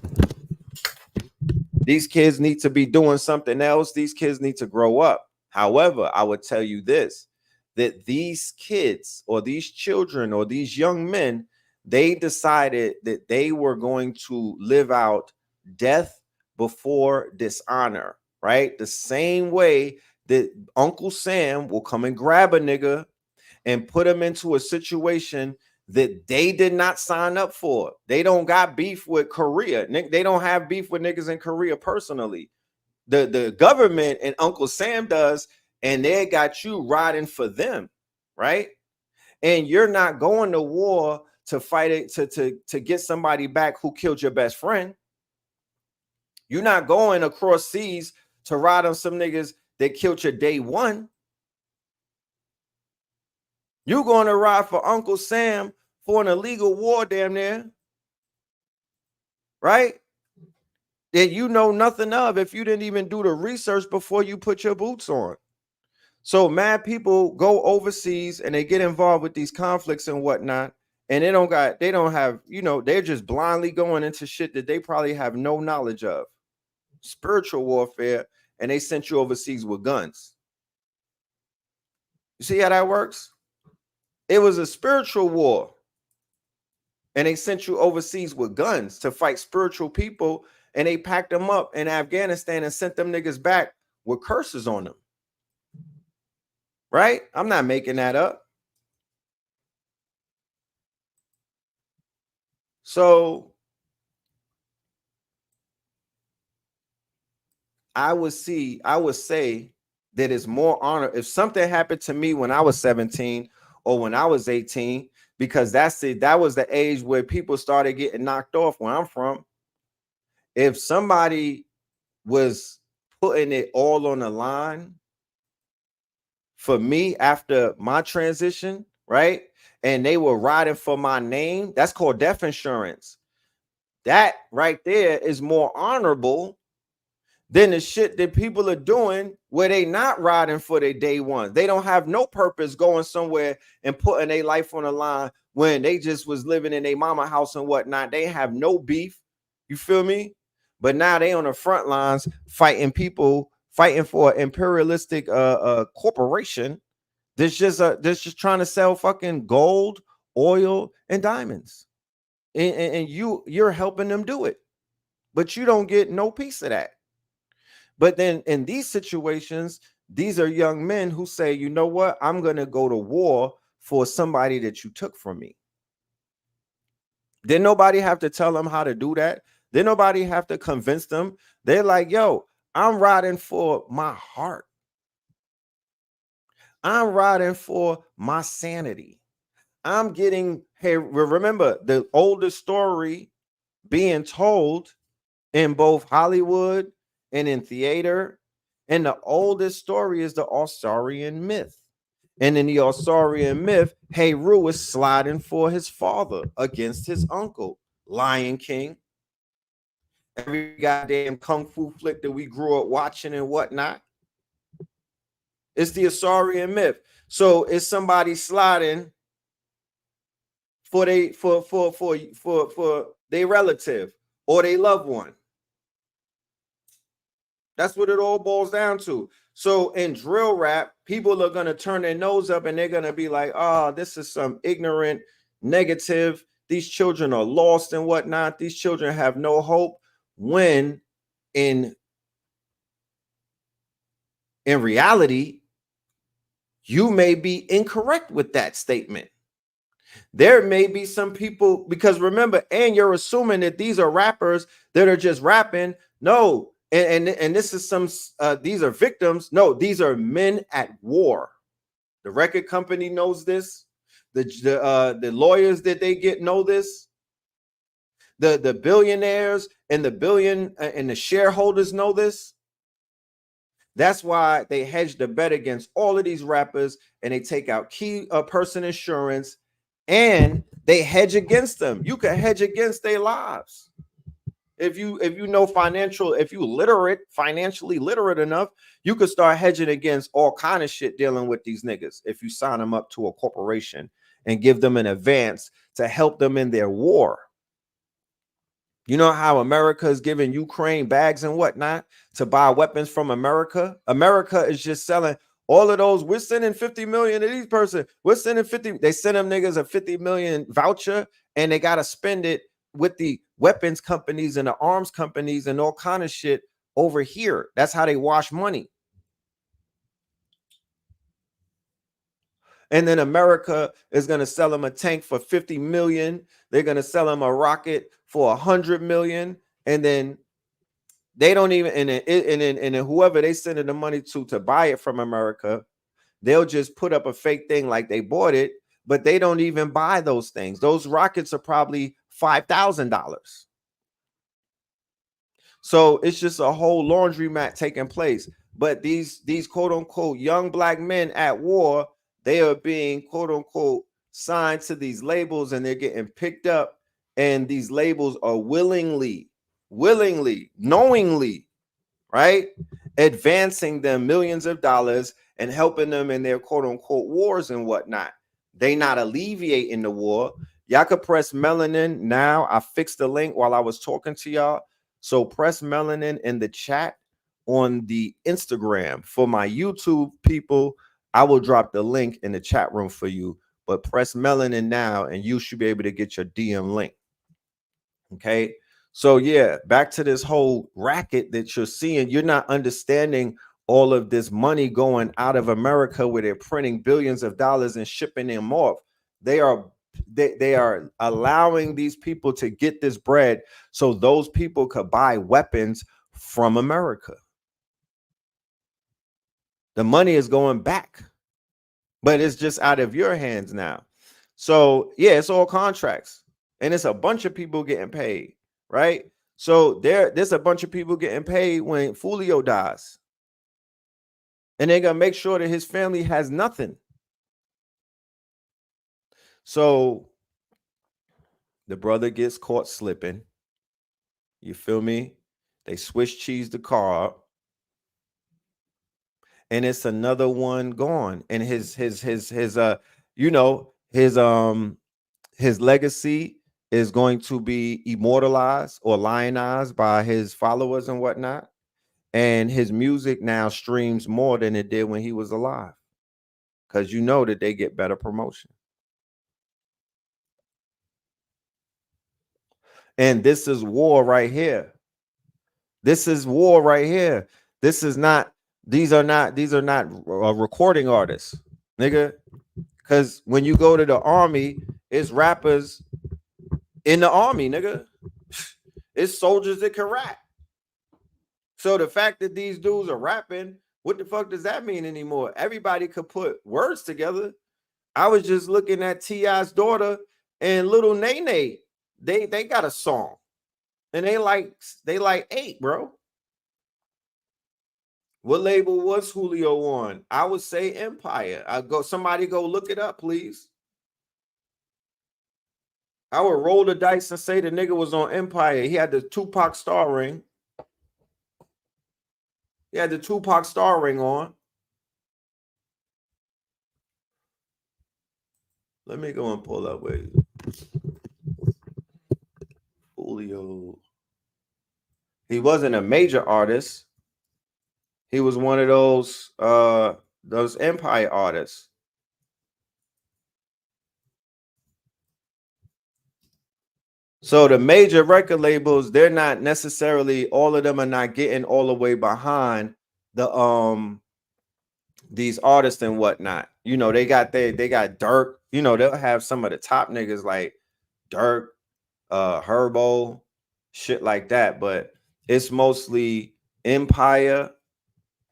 need to be doing something else. These kids need to grow up. However, I would tell you this, that these kids or these children or these young men, they decided that they were going to live out death before dishonor, right? The same way that Uncle Sam will come and grab a nigga and put them into a situation that they did not sign up for. They don't got beef with Korea. They don't have beef with niggas in Korea personally. The government and Uncle Sam does, and they got you riding for them, right? And you're not going to war to fight it to get somebody back who killed your best friend. You're not going across seas to ride on some niggas that killed your day one. You're going to ride for Uncle Sam for an illegal war damn near, right? That you know nothing of if you didn't even do the research before you put your boots on. So mad people go overseas and they get involved with these conflicts and whatnot, and they don't have, you know, they're just blindly going into shit that they probably have no knowledge of. Spiritual warfare, and they sent you overseas with guns. You see how that works? It was a spiritual war, and they sent you overseas with guns to fight spiritual people, and they packed them up in Afghanistan and sent them niggas back with curses on them. right? I'm not making that up. So I would say that it's more honor if something happened to me when I was 17 or when I was 18, because that was the age where people started getting knocked off where I'm from. If somebody was putting it all on the line for me after my transition, right? And they were riding for my name, that's called death insurance. That right there is more honorable than the shit that people are doing where they not riding for their day one. They don't have no purpose going somewhere and putting their life on the line when they just was living in their mama house and whatnot. They have no beef. You feel me? But now they on the front lines fighting people, fighting for an imperialistic corporation that's just trying to sell fucking gold, oil, and diamonds. And you're helping them do it. But you don't get no piece of that. But then in these situations, these are young men who say, you know what? I'm going to go to war for somebody that you took from me. Did nobody have to tell them how to do that? Did nobody have to convince them? They're like, yo, I'm riding for my heart. I'm riding for my sanity. I'm getting, hey, remember the oldest story being told in both Hollywood and in theater. And the oldest story is the Arthurian myth. And in the Arthurian myth, Heru was sliding for his father against his uncle, Lion King. Every goddamn kung fu flick that we grew up watching and whatnot. It's the Arthurian myth. So it's somebody sliding for their relative or their loved one. That's what it all boils down to. So in drill rap, people are going to turn their nose up and they're going to be like, oh, this is some ignorant, negative. These children are lost and whatnot. These children have no hope. When in reality, you may be incorrect with that statement. There may be some people, because remember, and you're assuming that these are rappers that are just rapping. No. And this is these are victims. No, these are men at war. The record company knows this. The lawyers that they get know this. The billionaires and the shareholders know this. That's why they hedge the bet against all of these rappers, and they take out key person insurance, and they hedge against them. You can hedge against their lives. If you know if you financially literate enough, you could start hedging against all kind of shit dealing with these niggas. If you sign them up to a corporation and give them an advance to help them in their war. You know how America is giving Ukraine bags and whatnot to buy weapons from America? America is just selling all of those. We're sending 50 million to these person. We're sending 50. They send them niggas a 50 million voucher, and they got to spend it with the weapons companies and the arms companies and all kind of shit over here. That's how they wash money. And then America is going to sell them a tank for 50 million. They're going to sell them a rocket for 100 million. And then they don't even, and then whoever they sending the money to buy it from America, they'll just put up a fake thing like they bought it, but they don't even buy those things. Those rockets are probably $5,000. So it's just a whole laundromat taking place. But these quote unquote young black men at war, they are being quote unquote signed to these labels, and they're getting picked up. And these labels are willingly, knowingly, right, advancing them millions of dollars and helping them in their quote unquote wars and whatnot. They not alleviating the war. Y'all could press Melanin now. I fixed the link while I was talking to y'all. So press Melanin in the chat on the Instagram. For my YouTube people, I will drop the link in the chat room for you. But press Melanin now, and you should be able to get your DM link. Okay. So yeah, back to this whole racket that you're seeing. You're not understanding all of this money going out of America where they're printing billions of dollars and shipping them off. They are allowing these people to get this bread so those people could buy weapons from America. The money is going back, but it's just out of your hands now. So yeah, it's all contracts, and it's a bunch of people getting paid, right? So there's a bunch of people getting paid when Fulio dies, and they're gonna make sure that his family has nothing. So the brother gets caught slipping. You feel me? They Swiss cheese the car up, and it's another one gone. And his you know, his legacy is going to be immortalized or lionized by his followers and whatnot. And his music now streams more than it did when he was alive, because you know that they get better promotion. And this is war right here. This is war right here. This is not, these are not recording artists, nigga. Because when you go to the army, it's rappers in the army, nigga. It's soldiers that can rap. So the fact that these dudes are rapping, what the fuck does that mean anymore? Everybody could put words together. I was just looking at T.I.'s daughter and little Nene. They got a song, and they like 8, bro. What label was Julio on? I would say Empire. Somebody go look it up, please. I would roll the dice and say the nigga was on Empire. He had the Tupac star ring. He had the Tupac star ring on. Let me go and pull up. Wait. Julio. He wasn't a major artist. He was one of those Empire artists. So the major record labels, they're not necessarily, all of them are not getting all the way behind the these artists and whatnot. You know, they got Dirk. You know, they'll have some of the top niggas like Dirk, Herbo, shit like that. But it's mostly Empire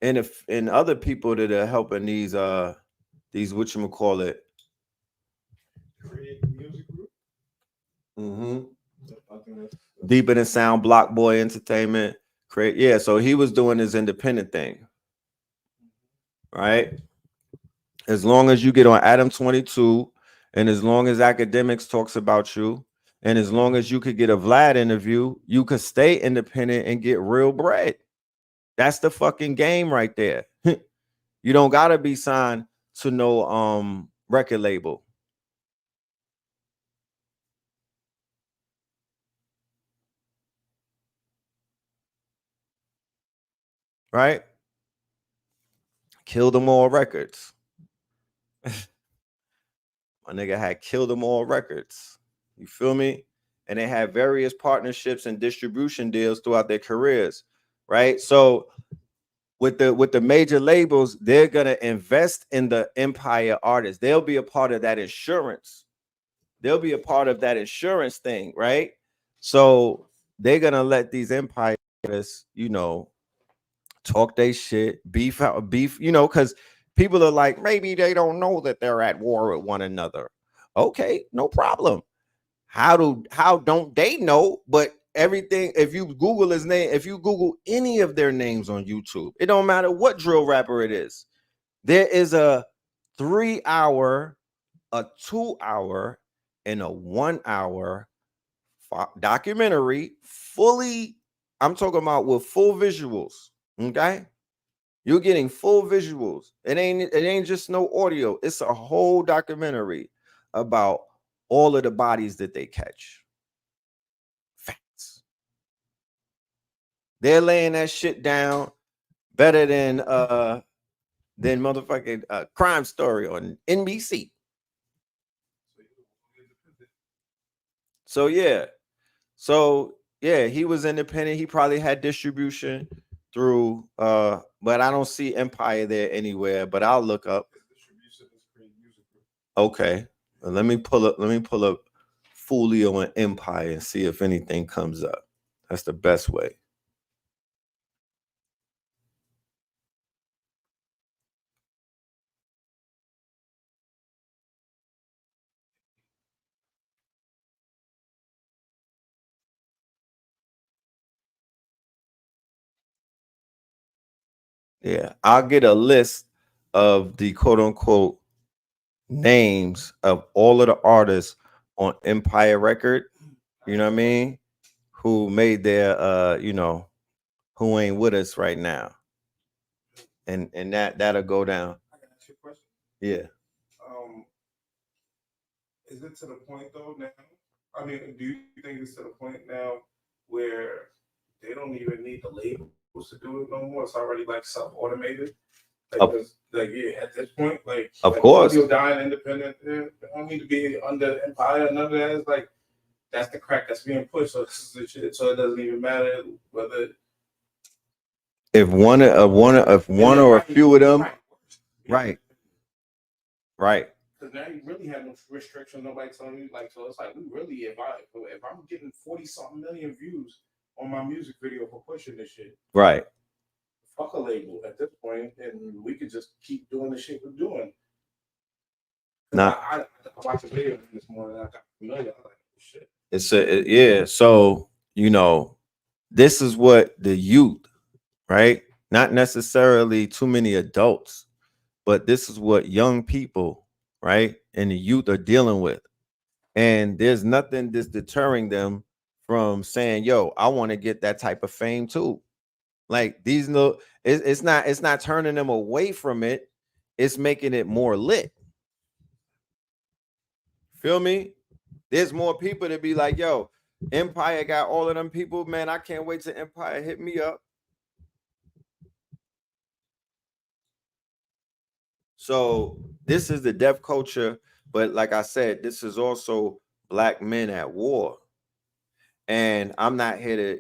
and other people that are helping these whatchamacallit. Mm-hmm. Deeper Than Sound, Block Boy Entertainment. Yeah, so he was doing his independent thing. Right? As long as you get on Adam 22, and as long as Academics talks about you, and as long as you could get a Vlad interview, you could stay independent and get real bread. That's the fucking game right there. You don't gotta be signed to no record label. Right? Kill Them All Records. My nigga had Kill Them All Records. You feel me? And they had various partnerships and distribution deals throughout their careers, right? So with the major labels, they're gonna invest in the Empire artists. They'll be a part of that insurance. They'll be a part of that insurance thing, right? So they're gonna let these Empire artists, you know, talk they shit, beef, you know, because people are like, maybe they don't know that they're at war with one another. Okay, no problem. How don't they know? But everything, if you Google his name, if you Google any of their names on YouTube, it don't matter what drill rapper it is. There is a 3-hour, a 2-hour, and a 1-hour documentary, fully, I'm talking about with full visuals. Okay, you're getting full visuals. It ain't just no audio. It's a whole documentary about all of the bodies that they catch. Facts. They're laying that shit down better than motherfucking Crime Story on NBC. So yeah, he was independent. He probably had distribution. through but I don't see Empire there anywhere, but I'll look up. Okay. Let me pull up Folio and Empire and see if anything comes up. That's the best way. Yeah, I'll get a list of the quote unquote names of all of the artists on Empire Record, you know what I mean, who made their who ain't with us right now. And that'll go down. Yeah. Is it to the point though now? I mean, do you think it's to the point now where they don't even need the labels to do it no more? It's already like self-automated. At this point, of course, you're dying independent. They don't need to be under Empire. None of that. It's like that's the crack that's being pushed. So this is the shit. So it doesn't even matter whether if one or a few of them, right. Because now you really have no restriction. Nobody telling you so. It's like we really, if I'm getting 40-something million views on my music video for pushing this shit, right? Fuck a label at this point, and we could just keep doing the shit we're doing. I watched a video this morning. I got familiar. I was like, shit. So this is what the youth, right? Not necessarily too many adults, but this is what young people, right, and the youth are dealing with. And there's nothing that's deterring them from saying, yo, I want to get that type of fame too. Like it's not turning them away from it. It's making it more lit. Feel me? There's more people to be like, yo, Empire got all of them people, man. I can't wait till Empire hit me up. So this is the deaf culture, but like I said, this is also Black men at war. And I'm not here to,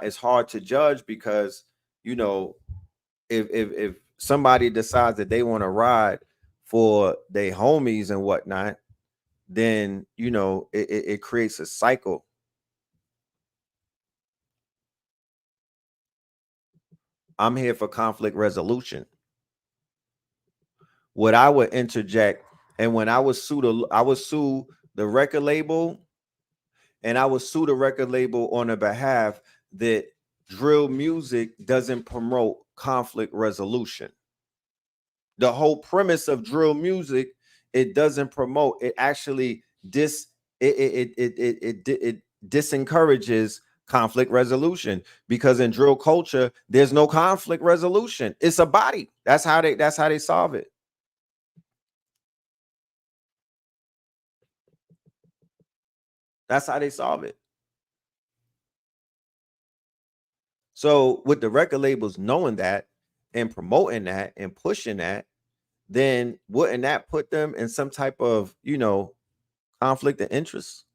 it's hard to judge because, if somebody decides that they want to ride for their homies and whatnot, then, it creates a cycle. I'm here for conflict resolution. What I would interject, and when I would sue the record label, and I would sue the record label on the behalf that drill music doesn't promote conflict resolution. The whole premise of drill music, it doesn't promote, it actually disencourages conflict resolution, because in drill culture there's no conflict resolution. It's a body. That's how they solve it. That's how they solve it. So with the record labels knowing that and promoting that and pushing that, then wouldn't that put them in some type of, conflict of interest?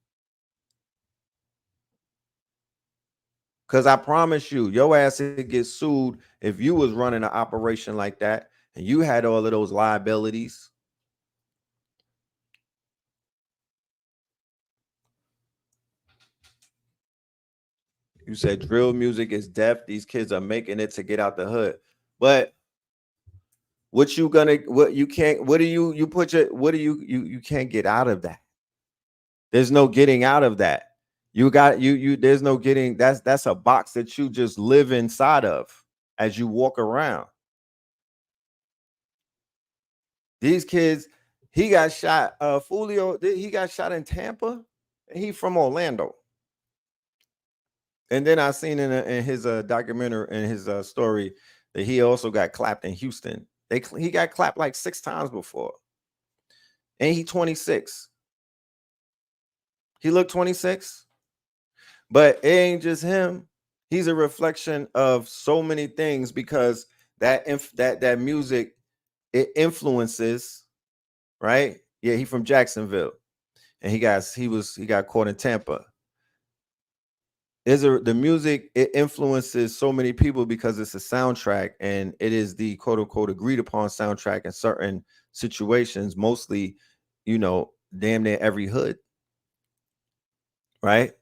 Because I promise you, your ass would get sued if you was running an operation like that and you had all of those liabilities. You said drill music is deaf. These kids are making it to get out the hood. But you can't get out of that. There's no getting out of that. There's no getting, that's a box that you just live inside of as you walk around. These kids, he got shot, Folio, he got shot in Tampa, and he from Orlando. And then I seen in his documentary, in his story, that he also got clapped in Houston. He got clapped like 6 times before. And he 26. He looked 26. But it ain't just him. He's a reflection of so many things, because that music, it influences, right? Yeah, he from Jacksonville, and he got caught in Tampa. the music, it influences so many people because it's a soundtrack, and it is the quote unquote agreed upon soundtrack in certain situations, mostly, damn near every hood, right?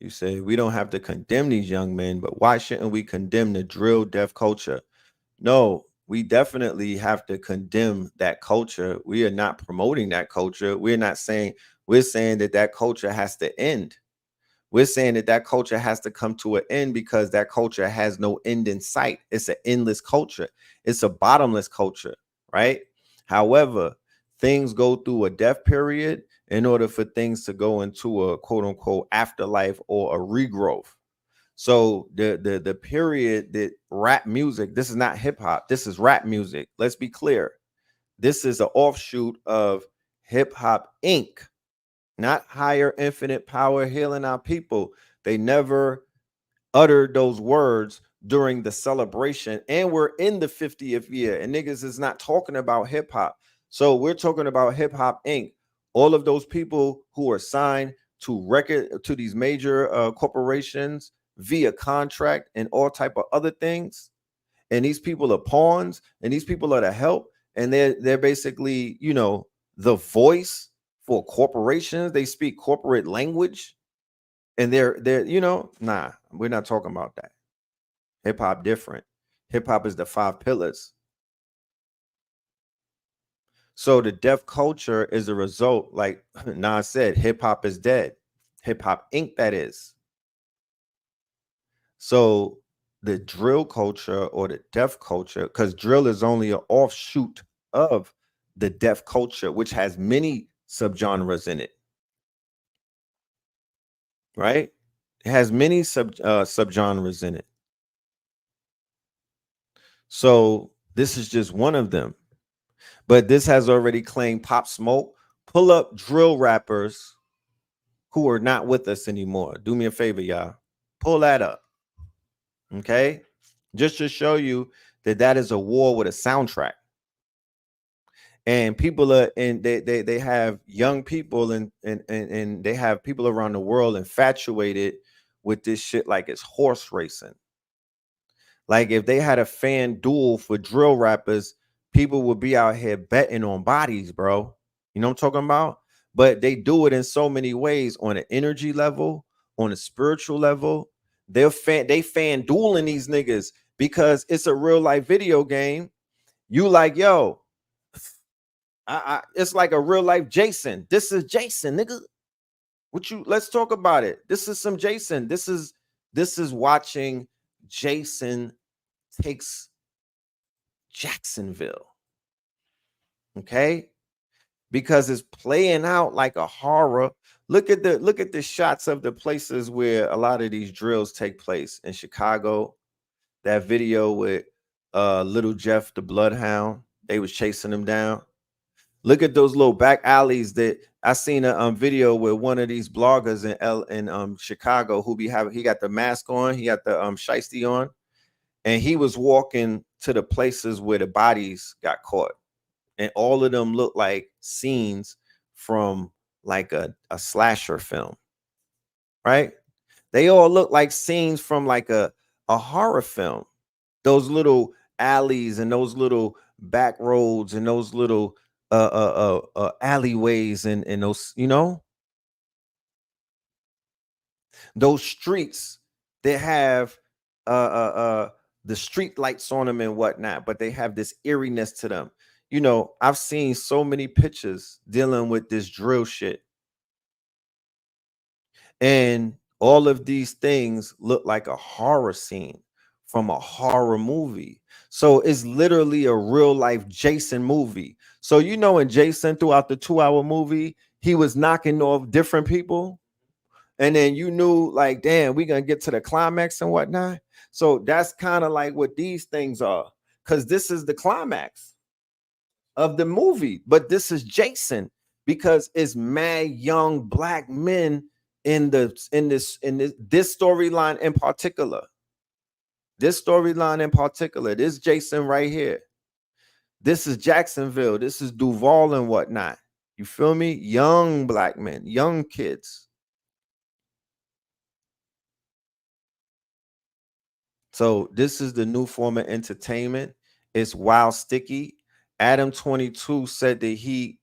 You say we don't have to condemn these young men, but why shouldn't we condemn the drill deaf culture? No, we definitely have to condemn that culture. We are not promoting that culture. We're saying that culture has to end. We're saying that culture has to come to an end because that culture has no end in sight. It's an endless culture. It's a bottomless culture, right? However, things go through a death period in order for things to go into a quote unquote afterlife or a regrowth. So the period that rap music, this is not hip hop, this is rap music. Let's be clear. This is an offshoot of Hip Hop Inc., not Higher Infinite Power Healing Our People. They never uttered those words during the celebration, and we're in the 50th year, and niggas is not talking about hip hop. So we're talking about Hip Hop Inc. All of those people who are signed to these major corporations via contract and all type of other things, and these people are pawns, and these people are the help, and they're basically the voice for corporations. They speak corporate language, and they're nah, we're not talking about that. Hip hop different. Hip hop is the 5 pillars. So the deaf culture is a result, like Nas said, hip hop is dead. Hip Hop Inc., that is. So the drill culture or the deaf culture, because drill is only an offshoot of the deaf culture, which has many subgenres in it. Right? It has many subgenres in it. So this is just one of them. But this has already claimed Pop Smoke. Pull up drill rappers who are not with us anymore. Do me a favor, y'all. Pull that up. Okay? Just to show you that is a war with a soundtrack. And people are, and they have young people and they have people around the world infatuated with this shit like it's horse racing. Like if they had a fan duel for drill rappers, people would be out here betting on bodies, bro. You know what I'm talking about? But they do it in so many ways, on an energy level, on a spiritual level. They fan dueling these niggas because it's a real life video game. You like, yo, it's like a real life Jason. This is Jason, nigga. Let's talk about it. This is some Jason. This is watching Jason takes Jacksonville. Okay? Because it's playing out like a horror. Look at the shots of the places where a lot of these drills take place. In Chicago, that video with Little Jeff the Bloodhound, they was chasing him down. Look at those little back alleys that I seen a video with one of these bloggers in Chicago who he got the mask on, he got the shiesty on, and he was walking to the places where the bodies got caught. And all of them look like scenes from like a slasher film, right? They all look like scenes from like a horror film. Those little alleys and those little back roads and those little alleyways and those, those streets that have the street lights on them and whatnot, but they have this eeriness to them. I've seen so many pictures dealing with this drill shit, and all of these things look like a horror scene from a horror movie. So it's literally a real life Jason movie. So in Jason, throughout the 2-hour movie, he was knocking off different people, and then you knew like, damn, we're gonna get to the climax and whatnot. So that's kind of like what these things are, because this is the climax of the movie, but this is Jason because it's mad young black men in this storyline in particular. This storyline in particular, this Jason right here. This is Jacksonville. This is Duval and whatnot. You feel me? Young black men, young kids. So this is the new form of entertainment. It's wild sticky. Adam 22 said that he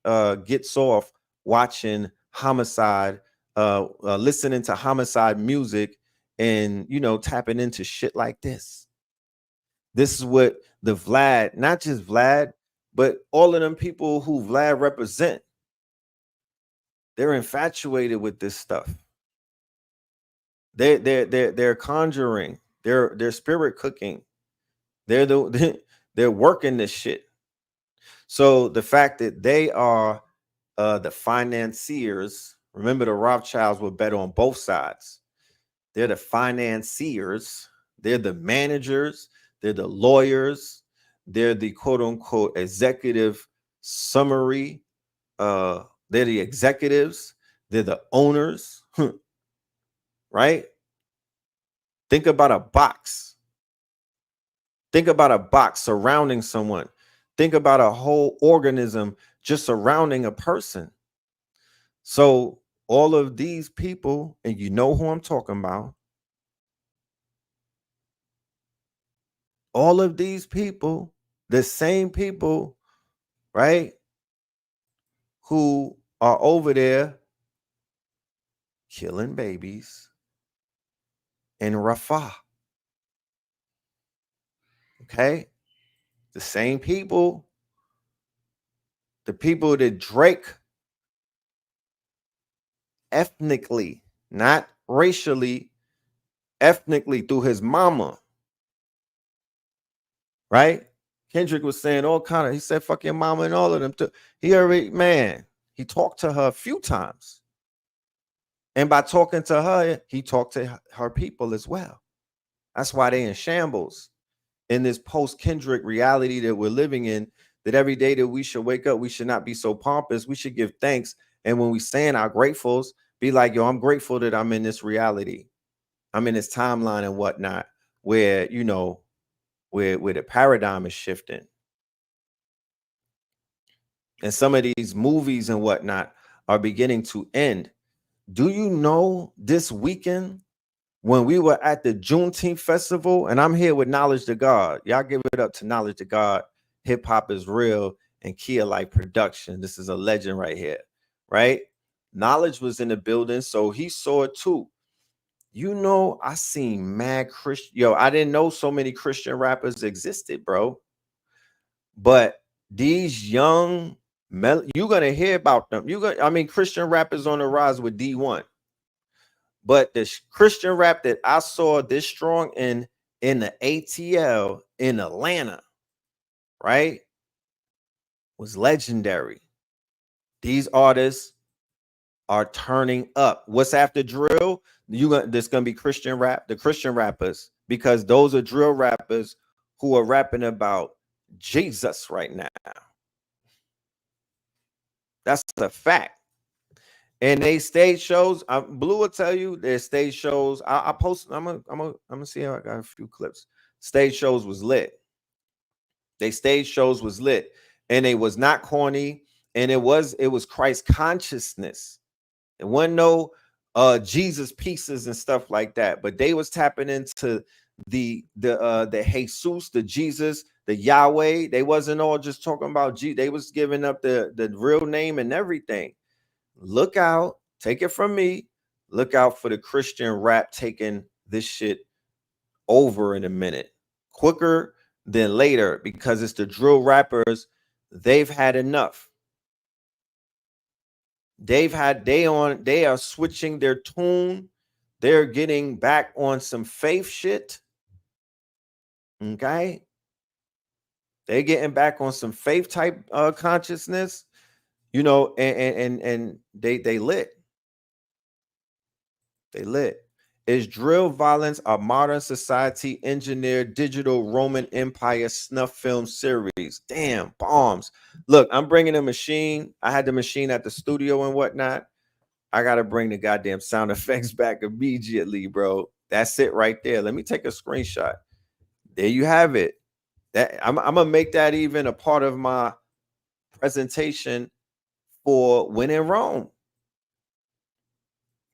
gets off watching homicide, listening to homicide music, and tapping into shit like this. This is what the Vlad, not just Vlad, but all of them people who Vlad represent. They're infatuated with this stuff. They're conjuring. They're spirit cooking. They're working this shit. So the fact that they are the financiers, remember the Rothschilds would bet on both sides. They're the financiers. They're the managers. They're the lawyers. They're the quote unquote executive summary. They're the executives. They're the owners. Right? Think about a box. Think about a box surrounding someone. Think about a whole organism just surrounding a person. So all of these people, and you know who I'm talking about, all of these people, the same people, right, who are over there killing babies in Rafah. Okay? The same people, the people that Drake ethnically, not racially, ethnically through his mama, right? Kendrick was saying all kind of, he said, fuck your mama and all of them too. He already, man, he talked to her a few times. And by talking to her, he talked to her people as well. That's why they in shambles in this post-Kendrick reality that we're living in, that every day that we should wake up, we should not be so pompous. We should give thanks. And when we saying our gratefuls, be like, yo, I'm grateful that I'm in this reality. I'm in this timeline and whatnot, where, where the paradigm is shifting. And some of these movies and whatnot are beginning to end. Do you know this weekend when we were at the Juneteenth festival, and I'm here with Knowledge to God. Y'all give it up to Knowledge to God. Hip hop is real and Kia Light production. This is a legend right here, right? Knowledge was in the building, so he saw it too. I seen mad Christian. Yo, I didn't know so many Christian rappers existed, bro. But these young, you're gonna hear about them. Christian rappers on the rise with D1. But the Christian rap that I saw this strong in the ATL in Atlanta, right, was legendary. These artists are turning up. What's after drill? There's gonna be Christian rap, the Christian rappers, because those are drill rappers who are rapping about Jesus right now. That's a fact. And they stage shows. Blue will tell you their stage shows. I post. I'm gonna see how I got a few clips. Stage shows was lit. They stage shows was lit, and it was not corny. And it was Christ consciousness. It wasn't no Jesus pieces and stuff like that. But they was tapping into the Jesus, the Jesus, the Yahweh. They wasn't all just talking about G. They was giving up the real name and everything. Look out, take it from me. Look out for the Christian rap taking this shit over in a minute, quicker than later, because it's the drill rappers. They've had enough. They are switching their tune. They're getting back on some faith shit. Okay. They're getting back on some faith type consciousness. And they lit. They lit. Is drill violence a modern society engineered digital Roman Empire snuff film series? Damn, bombs. Look, I'm bringing a machine. I had the machine at the studio and whatnot. I got to bring the goddamn sound effects back immediately, bro. That's it right there. Let me take a screenshot. There you have it. That I'm gonna make that even a part of my presentation for When in Rome.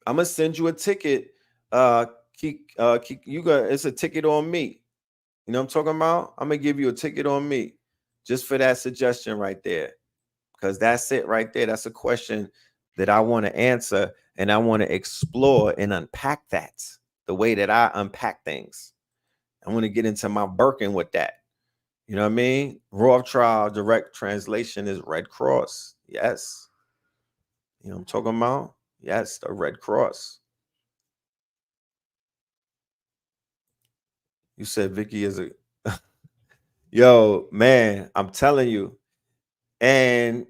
I'm gonna send you a ticket. You got it's a ticket on me. You know what I'm talking about? I'm gonna give you a ticket on me just for that suggestion right there. Because that's it right there. That's a question that I want to answer, and I want to explore and unpack that the way that I unpack things. I want to get into my Birkin with that. You know what I mean? Rothschild direct translation is Red Cross. Yes. You know what I'm talking about? Yes, the Red Cross. You said Vicky is a yo, man, I'm telling you. And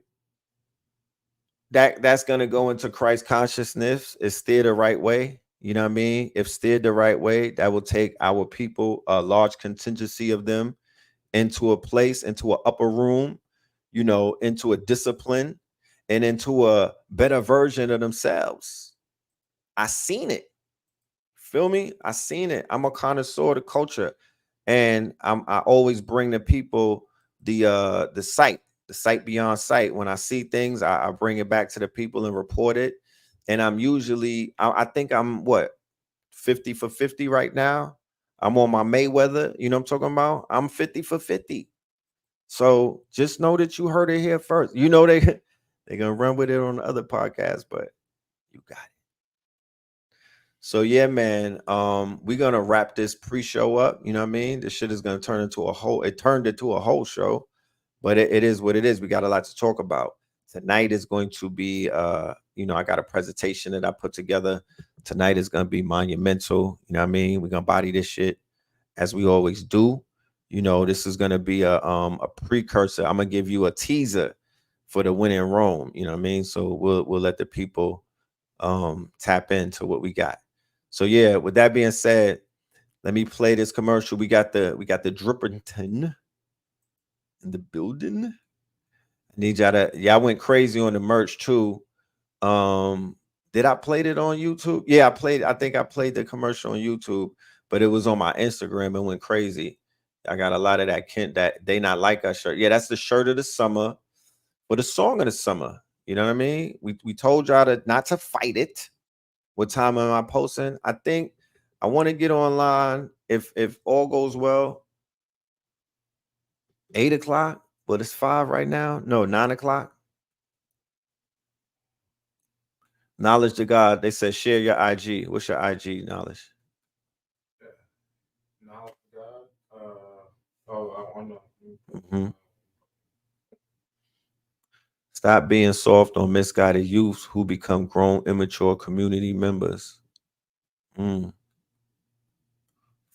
that's gonna go into Christ consciousness. Is steered the right way. You know what I mean? If steered the right way, that will take our people, a large contingency of them, into a place, into an upper room, you know, into a discipline and into a better version of themselves. I seen it. Feel me? I seen it. I'm a connoisseur of the culture. And I always bring the people the sight beyond sight. When I see things, I bring it back to the people and report it. And I'm usually, I think I'm what, 50 for 50 right now. I'm on my Mayweather, you know what I'm talking about? I'm 50 for 50. So just know that you heard it here first. You know they're gonna run with it on the other podcast, but you got it. So yeah, man. We're gonna wrap this pre-show up. You know what I mean? This shit is gonna turn into a whole. It turned into a whole show, but it is what it is. We got a lot to talk about. Tonight is going to be, I got a presentation that I put together. Tonight is gonna be monumental. You know what I mean? We're gonna body this shit as we always do. You know, this is gonna be a precursor. I'm gonna give you a teaser for the When in Rome. You know what I mean? So we'll let the people tap into what we got. So yeah, with that being said, let me play this commercial. We got the Dripperton in the building. I need y'all went crazy on the merch too. Did I play it on YouTube? Yeah, I think I played the commercial on YouTube, but it was on my Instagram and went crazy. I got a lot of that Kent that They Not Like Us shirt. Yeah, that's the shirt of the summer, or the song of the summer. You know what I mean? We told y'all not to fight it. What time am I posting? I think I want to get online if all goes well. 8:00, but it's 5 right now. No, 9:00. Knowledge to God. They said share your IG. What's your IG, Knowledge? Knowledge God. I don't know. Mhm. Stop being soft on misguided youth who become grown, immature community members.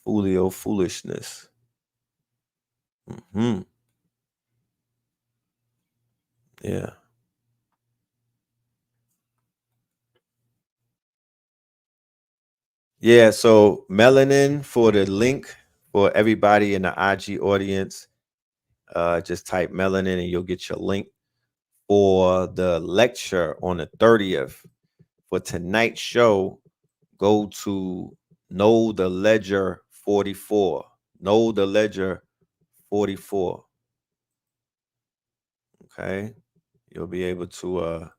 Folio foolishness. Yeah. Yeah, so Melanin for the link for everybody in the IG audience. Just type Melanin and you'll get your link for the lecture on the 30th. For tonight's show, go to Know the Ledger 44. Know the Ledger 44. Okay. You'll be able to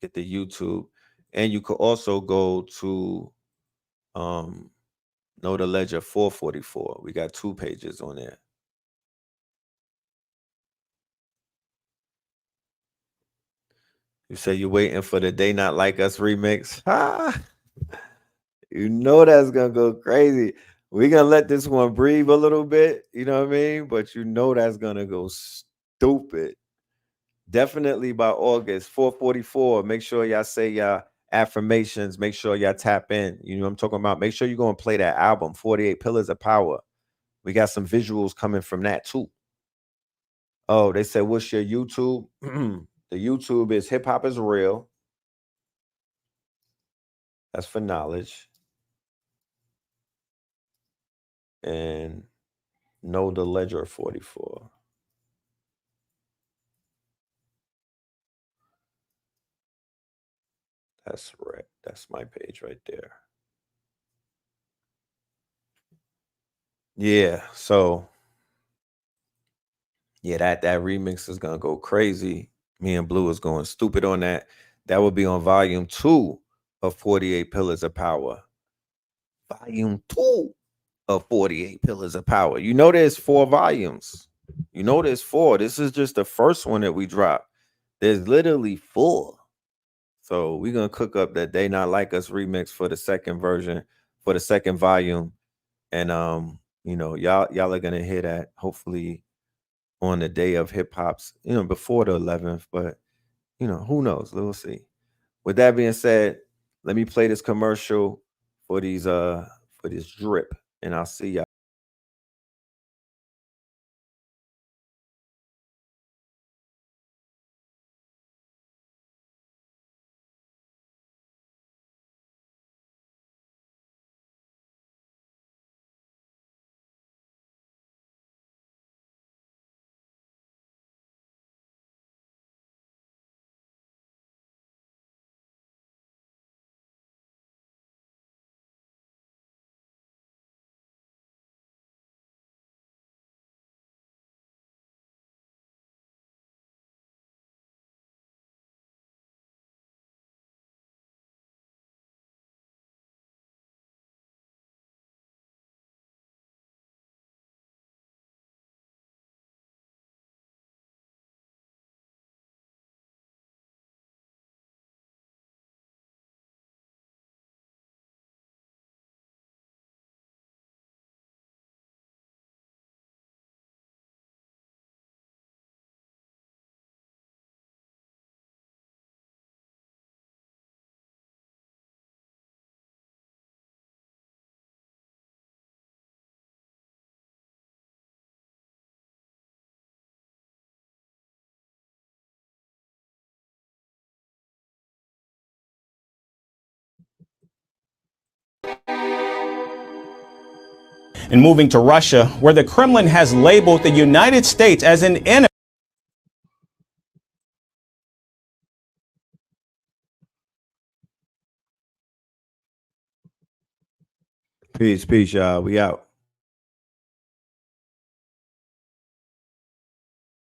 get the YouTube. And you could also go to Know the Ledger 444. We got 2 pages on there. You say you're waiting for the They Not Like Us remix. You know that's gonna go crazy. We're gonna let this one breathe a little bit, you know what I mean? But you know that's gonna go stupid. Definitely by August 444. Make sure y'all say y'all affirmations. Make sure y'all tap in. You know what I'm talking about? Make sure you're gonna play that album, 48 Pillars of Power. We got some visuals coming from that too. Oh, they said, what's your YouTube? The YouTube is Hip Hop is Real. That's for Knowledge. And Know the Ledger 44. That's right. That's my page right there. Yeah. So Yeah, that remix is gonna go crazy. Me and Blue is going stupid on that. That will be on volume 2 of 48 Pillars of Power. Volume 2 of 48 Pillars of Power. You know there's 4 volumes. You know there's 4. This is just the first one that we dropped. There's literally 4. So we're gonna cook up that They Not Like Us remix for the second version, for the second volume. And you know, y'all are gonna hear that hopefully on the day of hip hop's, you know, before the 11th, but you know, who knows? We'll see. With that being said, let me play this commercial for these for this drip, and I'll see y'all. And moving to Russia, where the Kremlin has labeled the United States as an enemy. Peace, y'all. We out.